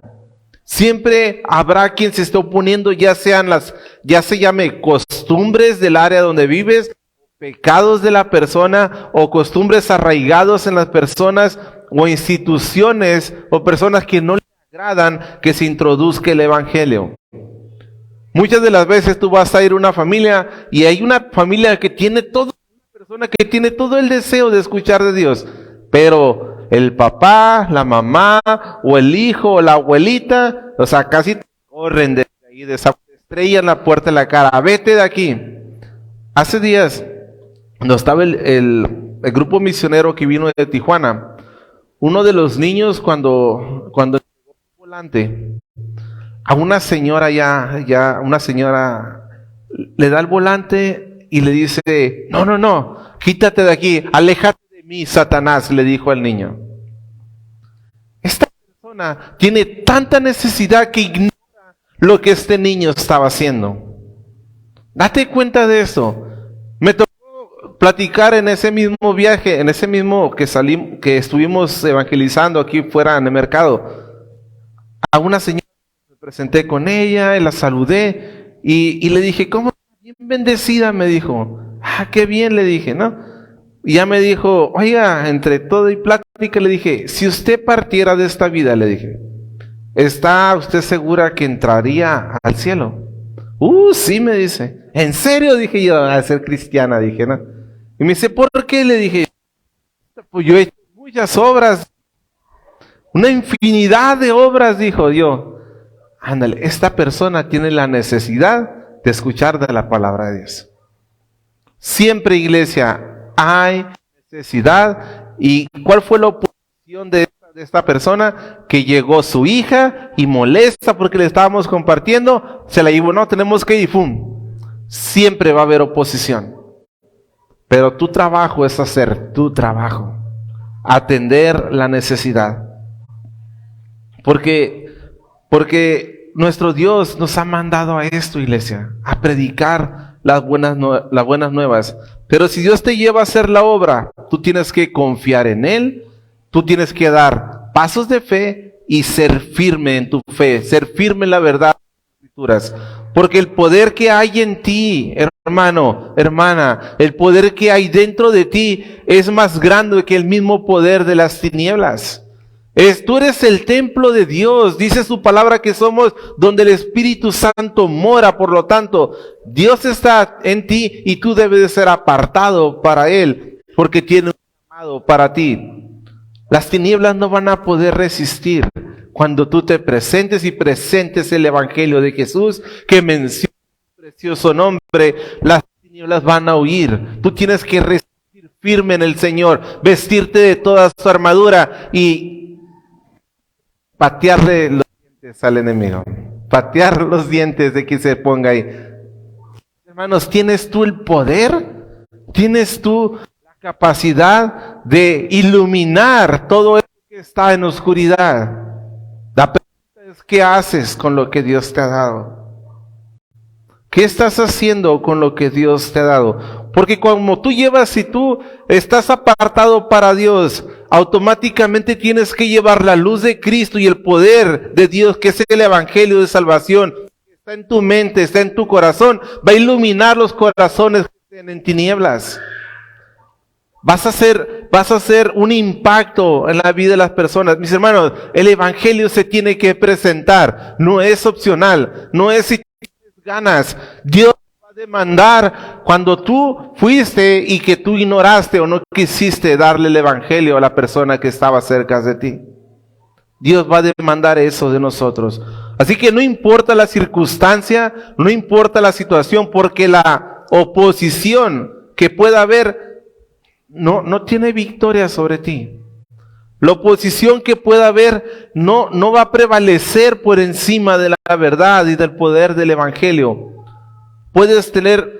Siempre habrá quien se esté oponiendo, ya se llame costumbres del área donde vives, pecados de la persona, o costumbres arraigados en las personas, o instituciones, o personas que no le agradan que se introduzca el evangelio. Muchas de las veces tú vas a ir a una familia, y hay una familia que tiene una persona que tiene todo el deseo de escuchar de Dios, pero el papá, la mamá, o el hijo, o la abuelita, o sea, casi corren de ahí, estrellan la puerta en la cara. Vete de aquí. Hace días, cuando estaba el grupo misionero que vino de Tijuana, uno de los niños cuando llegó el volante, a una señora una señora le da el volante y le dice, no, quítate de aquí, aléjate de mí, Satanás, le dijo al niño. Esta persona tiene tanta necesidad que ignora lo que este niño estaba haciendo. Date cuenta de eso. Me tocó platicar en ese mismo viaje, en ese mismo que estuvimos evangelizando aquí fuera en el mercado, a una señora. Me presenté con ella, la saludé y le dije, ¿cómo? Bien bendecida, me dijo. Qué bien, le dije, ¿no? Y ya me dijo, oiga, entre todo y plática, le dije, si usted partiera de esta vida, le dije, ¿está usted segura que entraría al cielo? Sí, me dice. ¿En serio? Dije yo, a ser cristiana, dije, ¿no? Y me dice, ¿por qué? Le dije, pues yo he hecho muchas obras, una infinidad de obras, dijo yo. Ándale, esta persona tiene la necesidad de escuchar de la palabra de Dios. Siempre, iglesia, hay necesidad. ¿Y cuál fue la oposición de esta persona? Que llegó su hija y molesta porque le estábamos compartiendo, se la llevó, no, tenemos que ir, ¡fum! Siempre va a haber oposición. Pero tu trabajo es hacer tu trabajo, atender la necesidad. Porque nuestro Dios nos ha mandado a esto, iglesia, a predicar las buenas nuevas. Pero si Dios te lleva a hacer la obra, tú tienes que confiar en Él, tú tienes que dar pasos de fe y ser firme en tu fe, ser firme en la verdad de las Escrituras. Porque el poder que hay en ti, hermano, hermana, el poder que hay dentro de ti es más grande que el mismo poder de las tinieblas. Tú eres el templo de Dios, dice su palabra que somos donde el Espíritu Santo mora, por lo tanto, Dios está en ti y tú debes de ser apartado para Él, porque tiene un llamado para ti. Las tinieblas no van a poder resistir cuando tú te presentes y presentes el Evangelio de Jesús, que menciona su precioso nombre. Las tinieblas van a huir. Tú tienes que resistir firme en el Señor, vestirte de toda su armadura y patearle los dientes al enemigo, patear los dientes de que se ponga ahí. Hermanos, ¿tienes tú el poder? ¿Tienes tú la capacidad de iluminar todo eso que está en oscuridad? La pregunta es, ¿qué haces con lo que Dios te ha dado? ¿Qué estás haciendo con lo que Dios te ha dado? Porque como tú llevas, si tú estás apartado para Dios, automáticamente tienes que llevar la luz de Cristo y el poder de Dios, que es el Evangelio de salvación, que está está en tu mente, está en tu corazón, va a iluminar los corazones que estén en tinieblas. Vas a hacer un impacto en la vida de las personas. Mis hermanos, el evangelio se tiene que presentar, no es opcional, no es si tienes ganas. Dios va a demandar cuando tú fuiste y que tú ignoraste o no quisiste darle el evangelio a la persona que estaba cerca de ti. Dios va a demandar eso de nosotros. Así que no importa la circunstancia, no importa la situación, porque la oposición que pueda haber no tiene victoria sobre ti. La oposición que pueda haber no va a prevalecer por encima de la verdad y del poder del evangelio.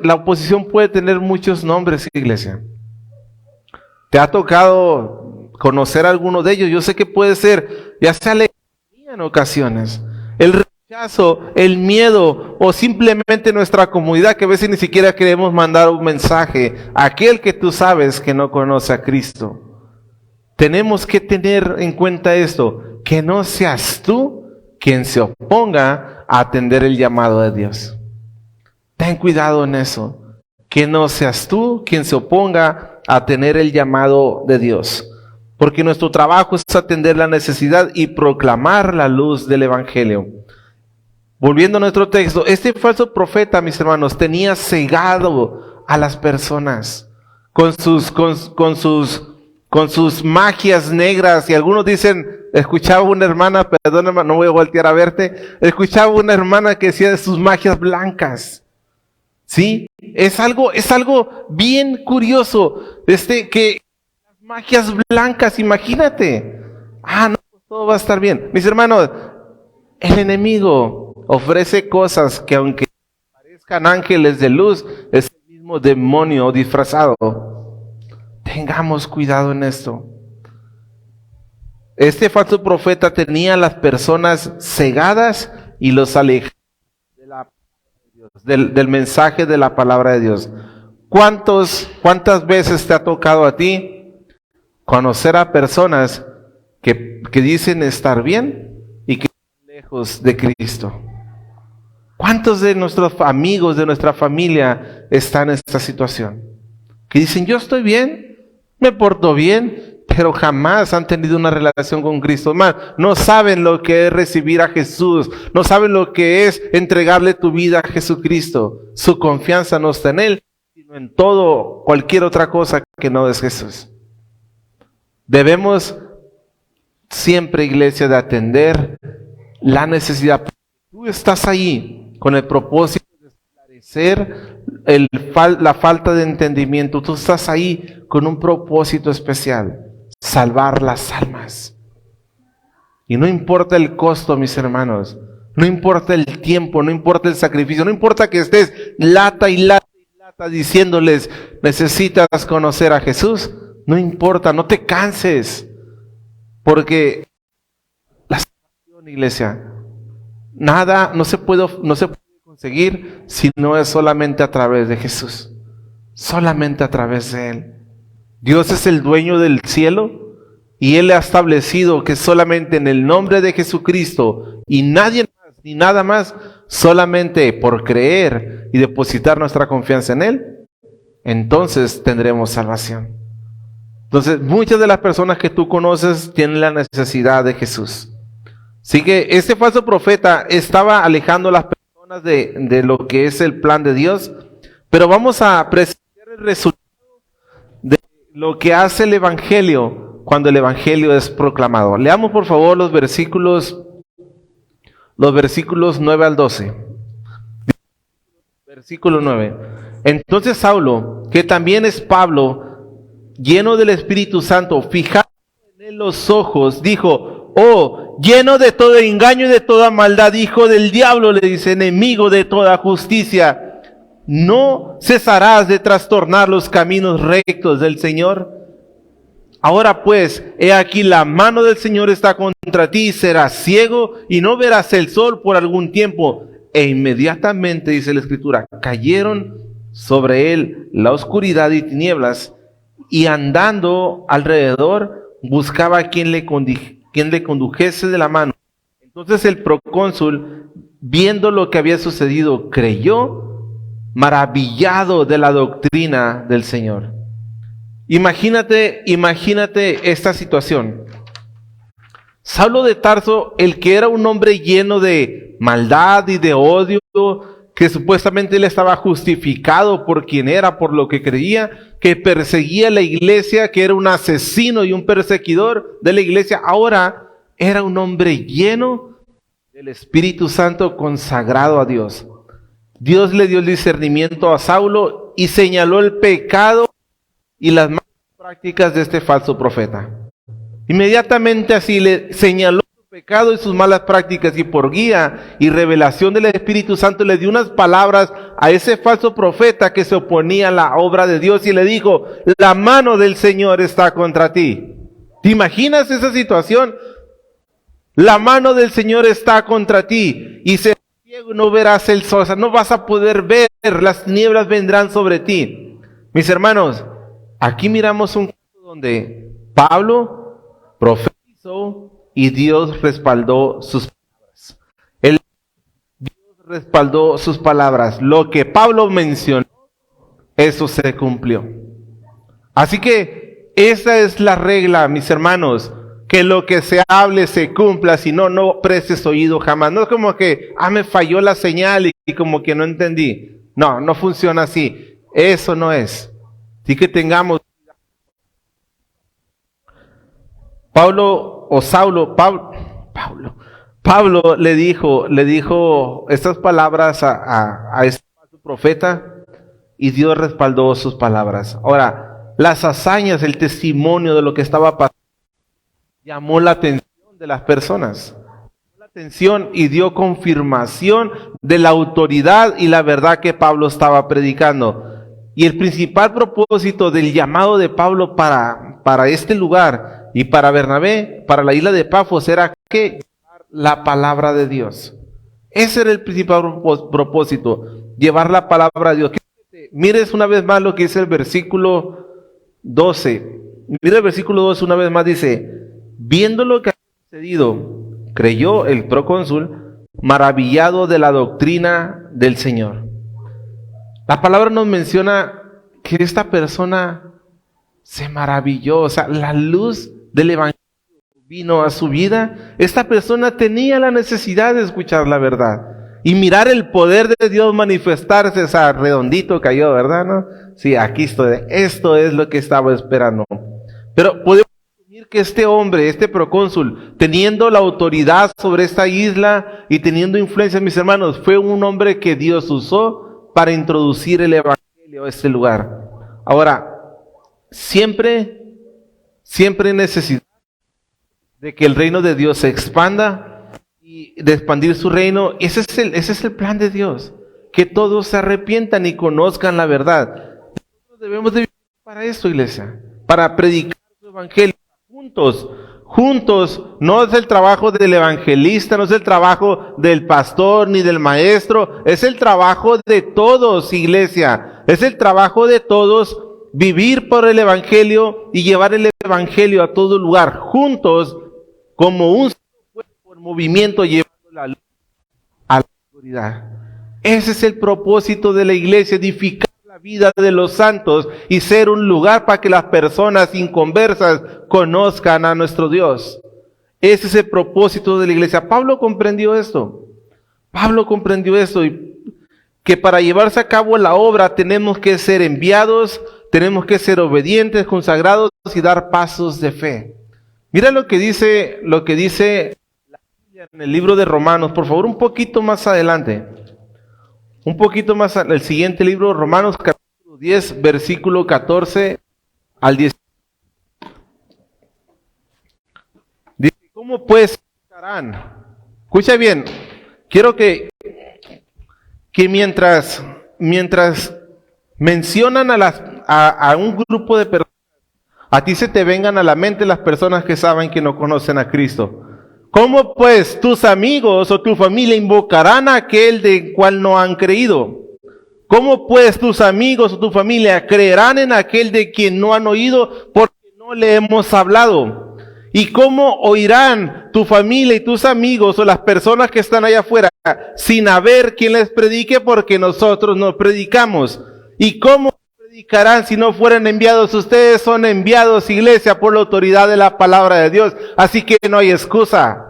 La oposición puede tener muchos nombres, iglesia. ¿Te ha tocado conocer alguno de ellos? Yo sé que puede ser, ya sea la economía en ocasiones, el rechazo, el miedo o simplemente nuestra comodidad, que a veces ni siquiera queremos mandar un mensaje a aquel que tú sabes que no conoce a Cristo. Tenemos que tener en cuenta esto, que no seas tú quien se oponga a atender el llamado de Dios. Ten cuidado en eso, que no seas tú quien se oponga a tener el llamado de Dios. Porque nuestro trabajo es atender la necesidad y proclamar la luz del evangelio. Volviendo a nuestro texto, este falso profeta, mis hermanos, tenía cegado a las personas con sus magias negras. Y algunos dicen, escuchaba una hermana, perdóname, no voy a voltear a verte, escuchaba una hermana que decía de sus magias blancas. ¿Sí? Es algo bien curioso, que las magias blancas, imagínate. No, todo va a estar bien. Mis hermanos, el enemigo ofrece cosas que aunque parezcan ángeles de luz, es el mismo demonio disfrazado. Tengamos cuidado en esto. Este falso profeta tenía a las personas cegadas y los alejaba del mensaje de la palabra de Dios. ¿Cuántas veces te ha tocado a ti conocer a personas que dicen estar bien y que están lejos de Cristo? ¿Cuántos de nuestros amigos, de nuestra familia están en esta situación? Que dicen, yo estoy bien, me porto bien, pero jamás han tenido una relación con Cristo. Más, no saben lo que es recibir a Jesús, no saben lo que es entregarle tu vida a Jesucristo. Su confianza no está en Él, sino en cualquier otra cosa que no es Jesús. Debemos siempre, iglesia, de atender la necesidad. Tú estás ahí con el propósito de esclarecer la falta de entendimiento. Tú estás ahí con un propósito especial: salvar las almas. Y no importa el costo, mis hermanos, no importa el tiempo, no importa el sacrificio, no importa que estés lata y lata y lata diciéndoles, necesitas conocer a Jesús. No importa, no te canses, porque la salvación, iglesia, nada, no se puede conseguir si no es solamente a través de Jesús, solamente a través de Él. Dios es el dueño del cielo y Él ha establecido que solamente en el nombre de Jesucristo y nadie más ni nada más, solamente por creer y depositar nuestra confianza en Él, entonces tendremos salvación. Entonces, muchas de las personas que tú conoces tienen la necesidad de Jesús. Así que este falso profeta estaba alejando a las personas de lo que es el plan de Dios, pero vamos a presentar el resultado de lo que hace el evangelio cuando el evangelio es proclamado. Leamos por favor los versículos 9 al 12. Versículo 9. Entonces Saulo, que también es Pablo, lleno del Espíritu Santo, fijando en él los ojos, dijo: oh, lleno de todo engaño y de toda maldad, hijo del diablo, le dice, enemigo de toda justicia, ¿no cesarás de trastornar los caminos rectos del Señor? Ahora pues, he aquí la mano del Señor está contra ti, serás ciego y no verás el sol por algún tiempo. E inmediatamente, dice la Escritura, cayeron sobre él la oscuridad y tinieblas, y andando alrededor buscaba quien le condujese de la mano. Entonces el procónsul viendo lo que había sucedido, creyó, maravillado de la doctrina del Señor. Imagínate esta situación. Saulo de Tarso, el que era un hombre lleno de maldad y de odio, que supuestamente él estaba justificado por quien era, por lo que creía, que perseguía la iglesia, que era un asesino y un perseguidor de la iglesia, ahora era un hombre lleno del Espíritu Santo, consagrado a Dios. Dios le dio el discernimiento a Saulo y señaló el pecado y las malas prácticas de este falso profeta. Inmediatamente así le señaló su pecado y sus malas prácticas, y por guía y revelación del Espíritu Santo le dio unas palabras a ese falso profeta que se oponía a la obra de Dios y le dijo: la mano del Señor está contra ti. ¿Te imaginas esa situación? La mano del Señor está contra ti y serás ciego y no verás el sol, o sea, no vas a poder ver, las nieblas vendrán sobre ti. Mis hermanos, aquí miramos un caso donde Pablo profetizó y Dios respaldó sus palabras. Dios respaldó sus palabras. Lo que Pablo mencionó, eso se cumplió. Así que esa es la regla, mis hermanos, que lo que se hable se cumpla, si no, no prestes oído jamás. No es como que, me falló la señal y como que no entendí. No, no funciona así. Eso no es. Así que tengamos Pablo le dijo estas palabras a este profeta y Dios respaldó sus palabras. Ahora, las hazañas, el testimonio de lo que estaba pasando llamó la atención de las personas. La atención y dio confirmación de la autoridad y la verdad que Pablo estaba predicando. Y el principal propósito del llamado de Pablo para este lugar y para Bernabé, para la isla de Pafos, era que llevar la palabra de Dios. Ese era el principal propósito, llevar la palabra de Dios. Mires una vez más lo que dice el versículo 12. Mira el versículo 12 una vez más, dice: viendo lo que había sucedido, creyó el procónsul, maravillado de la doctrina del Señor. La palabra nos menciona que esta persona se maravilló, o sea, la luz del Evangelio vino a su vida. Esta persona tenía la necesidad de escuchar la verdad y mirar el poder de Dios manifestarse. O sea, redondito cayó, ¿verdad? ¿No? Sí, aquí estoy. Esto es lo que estaba esperando. Pero podemos asumir que este hombre, este procónsul, teniendo la autoridad sobre esta isla y teniendo influencia, mis hermanos, fue un hombre que Dios usó para introducir el Evangelio a este lugar. Ahora, siempre hay necesidad de que el reino de Dios se expanda y de expandir su reino. Ese es el plan de Dios, que todos se arrepientan y conozcan la verdad. Nosotros debemos de vivir para esto, iglesia, para predicar su evangelio juntos. No es el trabajo del evangelista, no es el trabajo del pastor ni del maestro, es el trabajo de todos, iglesia, es el trabajo de todos. Vivir por el Evangelio y llevar el Evangelio a todo lugar, juntos, como un cuerpo en movimiento, llevando la luz a la oscuridad. Ese es el propósito de la iglesia, edificar la vida de los santos y ser un lugar para que las personas inconversas conozcan a nuestro Dios. Ese es el propósito de la iglesia. Pablo comprendió esto. Y que para llevarse a cabo la obra tenemos que ser enviados, tenemos que ser obedientes, consagrados y dar pasos de fe. Mira lo que dice la Biblia en el libro de Romanos, por favor, un poquito más adelante. El siguiente libro, Romanos capítulo 10, versículo 14 al 10. Dice: ¿cómo pues harán? Escucha bien, quiero que mientras mencionan a un grupo de personas, a ti se te vengan a la mente las personas que saben que no conocen a Cristo. ¿Cómo pues tus amigos o tu familia invocarán a aquel de cual no han creído? ¿Cómo pues tus amigos o tu familia creerán en aquel de quien no han oído porque no le hemos hablado? ¿Y cómo oirán tu familia y tus amigos o las personas que están allá afuera sin haber quien les predique porque nosotros no predicamos. ¿Y cómo predicarán si no fueran enviados? Ustedes son enviados, iglesia, por la autoridad de la palabra de Dios. Así que no hay excusa.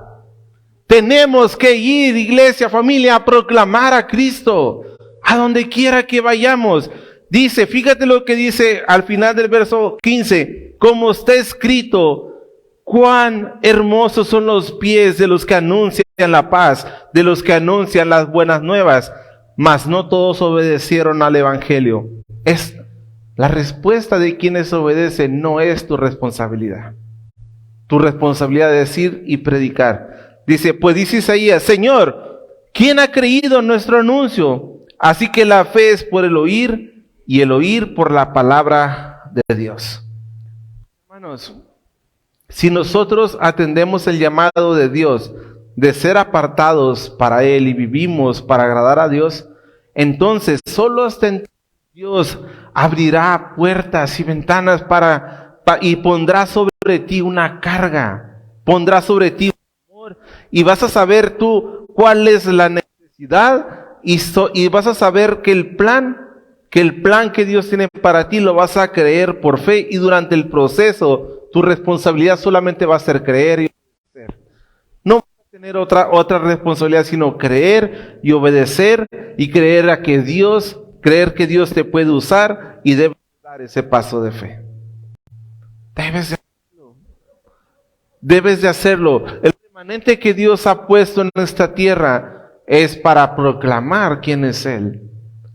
Tenemos que ir, iglesia, familia, a proclamar a Cristo a donde quiera que vayamos. Dice, fíjate lo que dice al final del verso 15, como está escrito, cuán hermosos son los pies de los que anuncian la paz, de los que anuncian las buenas nuevas, mas no todos obedecieron al evangelio. Es la respuesta de quienes obedecen, no es tu responsabilidad. Tu responsabilidad es decir y predicar. Dice, pues dice Isaías, Señor, ¿quién ha creído en nuestro anuncio? Así que la fe es por el oír y el oír por la palabra de Dios. Hermanos, si nosotros atendemos el llamado de Dios de ser apartados para Él y vivimos para agradar a Dios, entonces solo hasta entonces Dios abrirá puertas y ventanas y pondrá sobre ti una carga, pondrá sobre ti un amor y vas a saber tú cuál es la necesidad y vas a saber que el plan que Dios tiene para ti lo vas a creer por fe y durante el proceso tu responsabilidad solamente va a ser creer y obedecer. No vas a tener otra responsabilidad sino creer y obedecer y creer que Dios te puede usar y debes dar ese paso de fe. Debes de hacerlo. El remanente que Dios ha puesto en esta tierra es para proclamar quién es Él,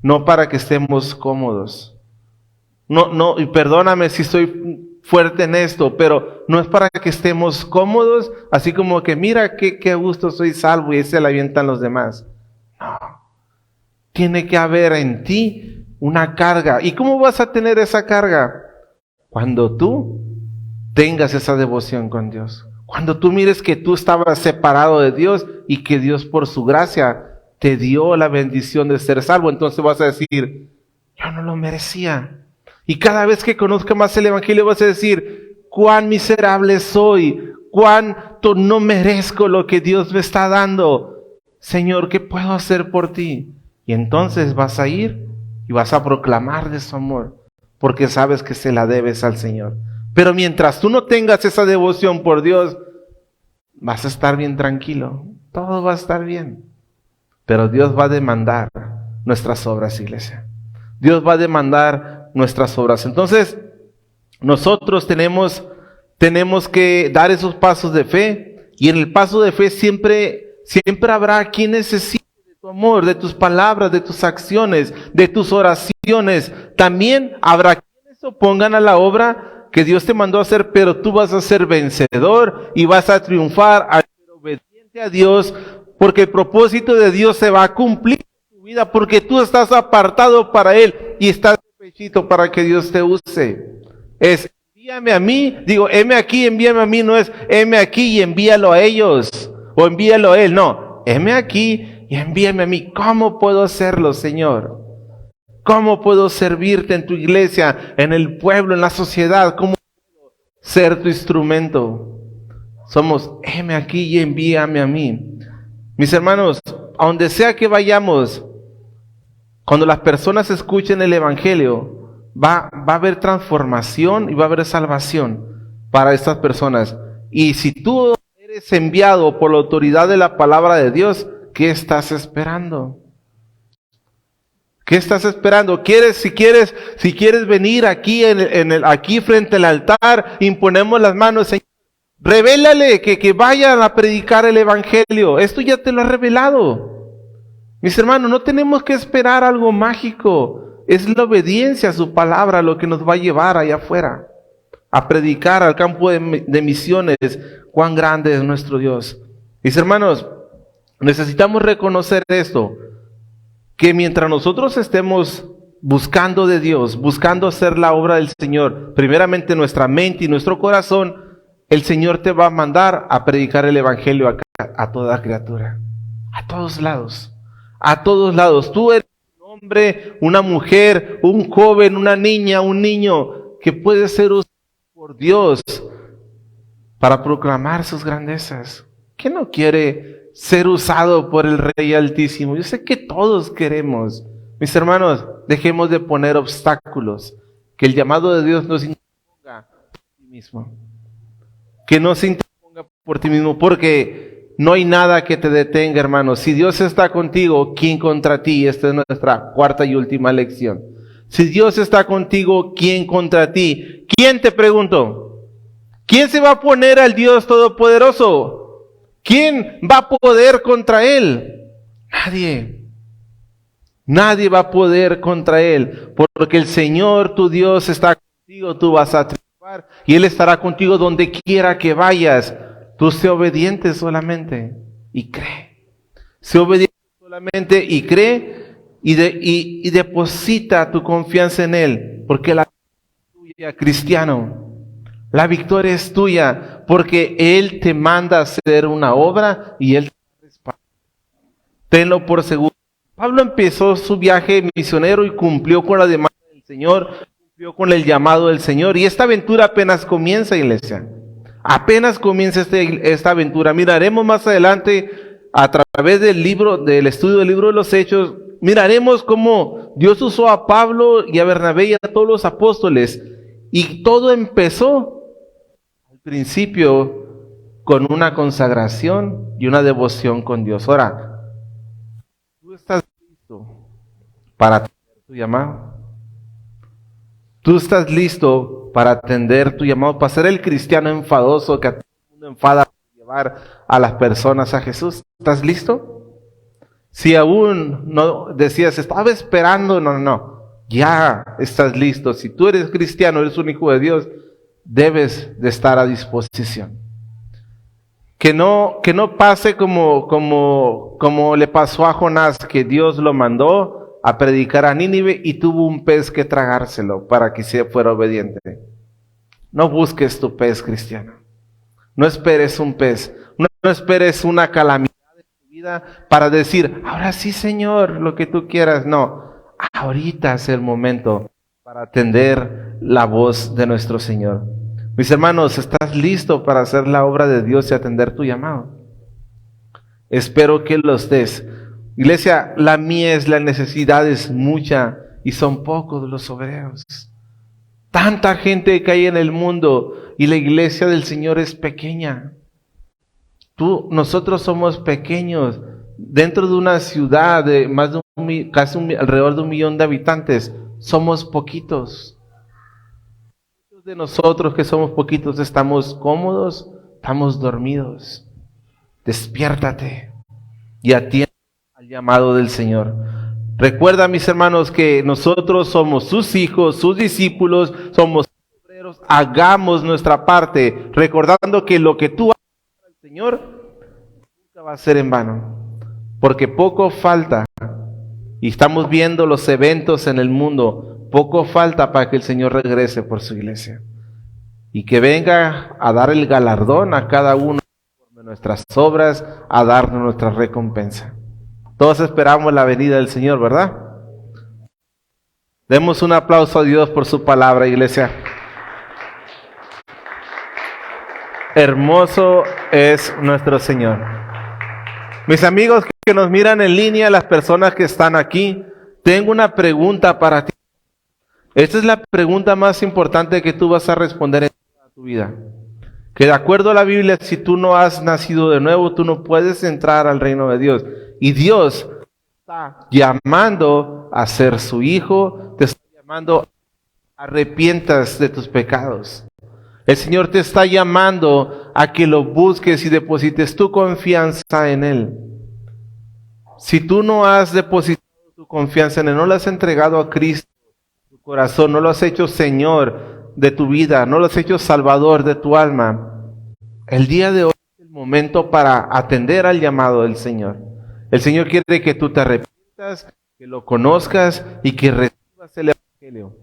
no para que estemos cómodos. No, y perdóname si estoy fuerte en esto, pero no es para que estemos cómodos, así como que mira qué gusto soy salvo y se la avientan los demás. No. Tiene que haber en ti una carga. ¿Y cómo vas a tener esa carga? Cuando tú tengas esa devoción con Dios. Cuando tú mires que tú estabas separado de Dios y que Dios por su gracia te dio la bendición de ser salvo, entonces vas a decir, yo no lo merecía. Y cada vez que conozca más el evangelio vas a decir, cuán miserable soy, cuánto no merezco lo que Dios me está dando. Señor, ¿qué puedo hacer por ti? Y entonces vas a ir y vas a proclamar de su amor, porque sabes que se la debes al Señor. Pero mientras tú no tengas esa devoción por Dios, vas a estar bien tranquilo, todo va a estar bien. Pero Dios va a demandar nuestras obras, iglesia. Dios va a demandar nuestras obras. Entonces, nosotros tenemos que dar esos pasos de fe, y en el paso de fe siempre habrá quien necesite de tu amor, de tus palabras, de tus acciones, de tus oraciones. También habrá quienes se opongan a la obra que Dios te mandó a hacer, pero tú vas a ser vencedor y vas a triunfar al ser obediente a Dios, porque el propósito de Dios se va a cumplir en tu vida, porque tú estás apartado para Él y estás de pechito para que Dios te use. Es envíame a mí, heme aquí, envíame a mí, no es heme aquí y envíalo a ellos o envíalo a Él, no, heme aquí y envíame a mí. ¿Cómo puedo hacerlo, Señor? ¿Cómo puedo servirte en tu iglesia, en el pueblo, en la sociedad? ¿Cómo puedo ser tu instrumento? Somos, heme aquí y envíame a mí. Mis hermanos, a donde sea que vayamos, cuando las personas escuchen el evangelio, va a haber transformación y va a haber salvación para estas personas. Y si tú eres enviado por la autoridad de la palabra de Dios, ¿qué estás esperando? ¿Qué estás esperando? Si quieres venir aquí aquí frente al altar, imponemos las manos, Señor, revélale que vayan a predicar el evangelio. Esto ya te lo ha revelado. Mis hermanos, no tenemos que esperar algo mágico. Es la obediencia a su palabra lo que nos va a llevar allá afuera a predicar al campo de misiones. Cuán grande es nuestro Dios. Mis hermanos, necesitamos reconocer esto, que mientras nosotros estemos buscando de Dios, buscando hacer la obra del Señor, primeramente nuestra mente y nuestro corazón, el Señor te va a mandar a predicar el evangelio a toda criatura, a todos lados, a todos lados. Tú eres un hombre, una mujer, un joven, una niña, un niño que puede ser usado por Dios para proclamar sus grandezas. ¿Quién no quiere ser usado por el Rey Altísimo? Yo sé que todos queremos. Mis hermanos, dejemos de poner obstáculos. Que el llamado de Dios no se interponga por ti mismo. Que no se interponga por ti mismo, porque no hay nada que te detenga, hermanos. Si Dios está contigo, ¿quién contra ti? Esta es nuestra cuarta y última lección. Si Dios está contigo, ¿quién contra ti? ¿Quién, te pregunto? ¿Quién se va a oponer al Dios Todopoderoso? ¿Quién va a poder contra Él? Nadie. Nadie va a poder contra Él, porque el Señor tu Dios está contigo, tú vas a triunfar y Él estará contigo donde quiera que vayas. Tú sé obediente solamente y cree. Sé obediente solamente y cree y deposita tu confianza en Él, porque la victoria es tuya, cristiano. La victoria es tuya, porque Él te manda a hacer una obra y Él te respalda. Tenlo por seguro. Pablo empezó su viaje misionero y cumplió con la demanda del Señor, cumplió con el llamado del Señor. Y esta aventura apenas comienza, iglesia. Apenas comienza esta aventura. Miraremos más adelante, a través del estudio del libro de los Hechos, miraremos cómo Dios usó a Pablo y a Bernabé y a todos los apóstoles. Y todo empezó al principio con una consagración y una devoción con Dios. Ahora, ¿tú estás listo para atender tu llamado? ¿Tú estás listo para atender tu llamado? Para ser el cristiano enfadoso que a todo el mundo enfada para llevar a las personas a Jesús. ¿Estás listo? Si aún no decías, estaba esperando, no. Ya estás listo. Si tú eres cristiano, eres un hijo de Dios, debes de estar a disposición. Que no pase como le pasó a Jonás, que Dios lo mandó a predicar a Nínive y tuvo un pez que tragárselo para que se fuera obediente. No busques tu pez, cristiano. No esperes un pez. No esperes una calamidad en tu vida para decir, ahora sí, Señor, lo que tú quieras. No, ahorita es el momento para atender la voz de nuestro Señor. Mis hermanos, ¿estás listo para hacer la obra de Dios y atender tu llamado? Espero que lo estés. Iglesia, la mies, la necesidad es mucha y son pocos los obreros. Tanta gente que hay en el mundo y la iglesia del Señor es pequeña. Nosotros somos pequeños dentro de una ciudad de más de alrededor de 1 millón de habitantes. Somos poquitos. De nosotros que somos poquitos estamos cómodos, estamos dormidos. Despiértate y atiende al llamado del Señor. Recuerda, mis hermanos, que nosotros somos sus hijos, sus discípulos, somos obreros. Hagamos nuestra parte, recordando que lo que tú haces para el Señor nunca va a ser en vano, porque poco falta, y estamos viendo los eventos en el mundo. Poco falta para que el Señor regrese por su iglesia y que venga a dar el galardón a cada uno de nuestras obras, a darnos nuestra recompensa. Todos esperamos la venida del Señor, ¿verdad? Demos un aplauso a Dios por su palabra, iglesia. Hermoso es nuestro Señor. Mis amigos que nos miran en línea, las personas que están aquí, tengo una pregunta para ti. Esta es la pregunta más importante que tú vas a responder en toda tu vida. Que de acuerdo a la Biblia, si tú no has nacido de nuevo, tú no puedes entrar al reino de Dios. Y Dios está llamando a ser su hijo, te está llamando a arrepientas de tus pecados. El Señor te está llamando a que lo busques y deposites tu confianza en Él. Si tú no has depositado tu confianza en Él, no la has entregado a Cristo, corazón, no lo has hecho Señor de tu vida, no lo has hecho Salvador de tu alma, el día de hoy es el momento para atender al llamado del Señor. El Señor quiere que tú te arrepientas, que lo conozcas y que recibas el Evangelio.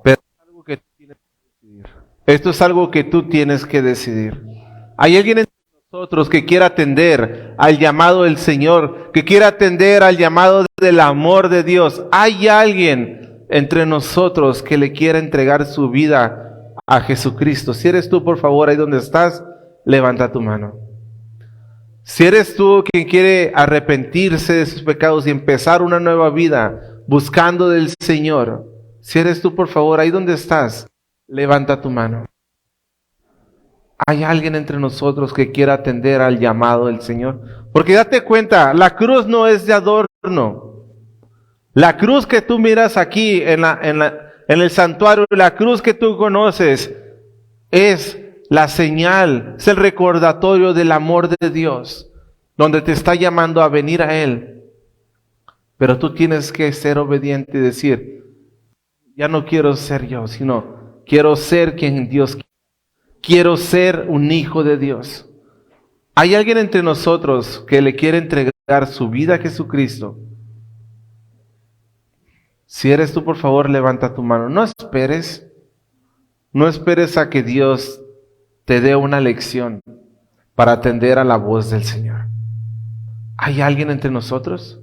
Pero es algo que tú tienes que decidir. Esto es algo que tú tienes que decidir. Hay alguien entre nosotros que quiera atender al llamado del Señor, que quiera atender al llamado del amor de Dios. Hay alguien entre nosotros que le quiera entregar su vida a Jesucristo. Si eres tú, por favor, ahí donde estás, levanta tu mano. Si eres tú quien quiere arrepentirse de sus pecados y empezar una nueva vida buscando del Señor, si eres tú, por favor, ahí donde estás, levanta tu mano. ¿Hay alguien entre nosotros que quiera atender al llamado del Señor? Porque date cuenta, la cruz no es de adorno. La cruz que tú miras aquí en el santuario, la cruz que tú conoces, es la señal, es el recordatorio del amor de Dios, donde te está llamando a venir a Él. Pero tú tienes que ser obediente y decir, ya no quiero ser yo, sino quiero ser quien Dios quiere. Quiero ser un hijo de Dios. ¿Hay alguien entre nosotros que le quiere entregar su vida a Jesucristo? Si eres tú, por favor, levanta tu mano. No esperes. No esperes a que Dios te dé una lección para atender a la voz del Señor. ¿Hay alguien entre nosotros?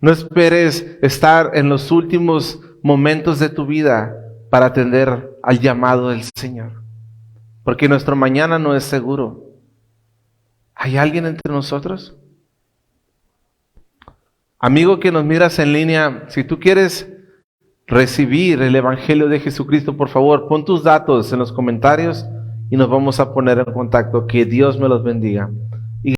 No esperes estar en los últimos momentos de tu vida para atender al llamado del Señor. Porque nuestro mañana no es seguro. ¿Hay alguien entre nosotros? Amigo que nos miras en línea, si tú quieres recibir el Evangelio de Jesucristo, por favor, pon tus datos en los comentarios y nos vamos a poner en contacto. Que Dios me los bendiga.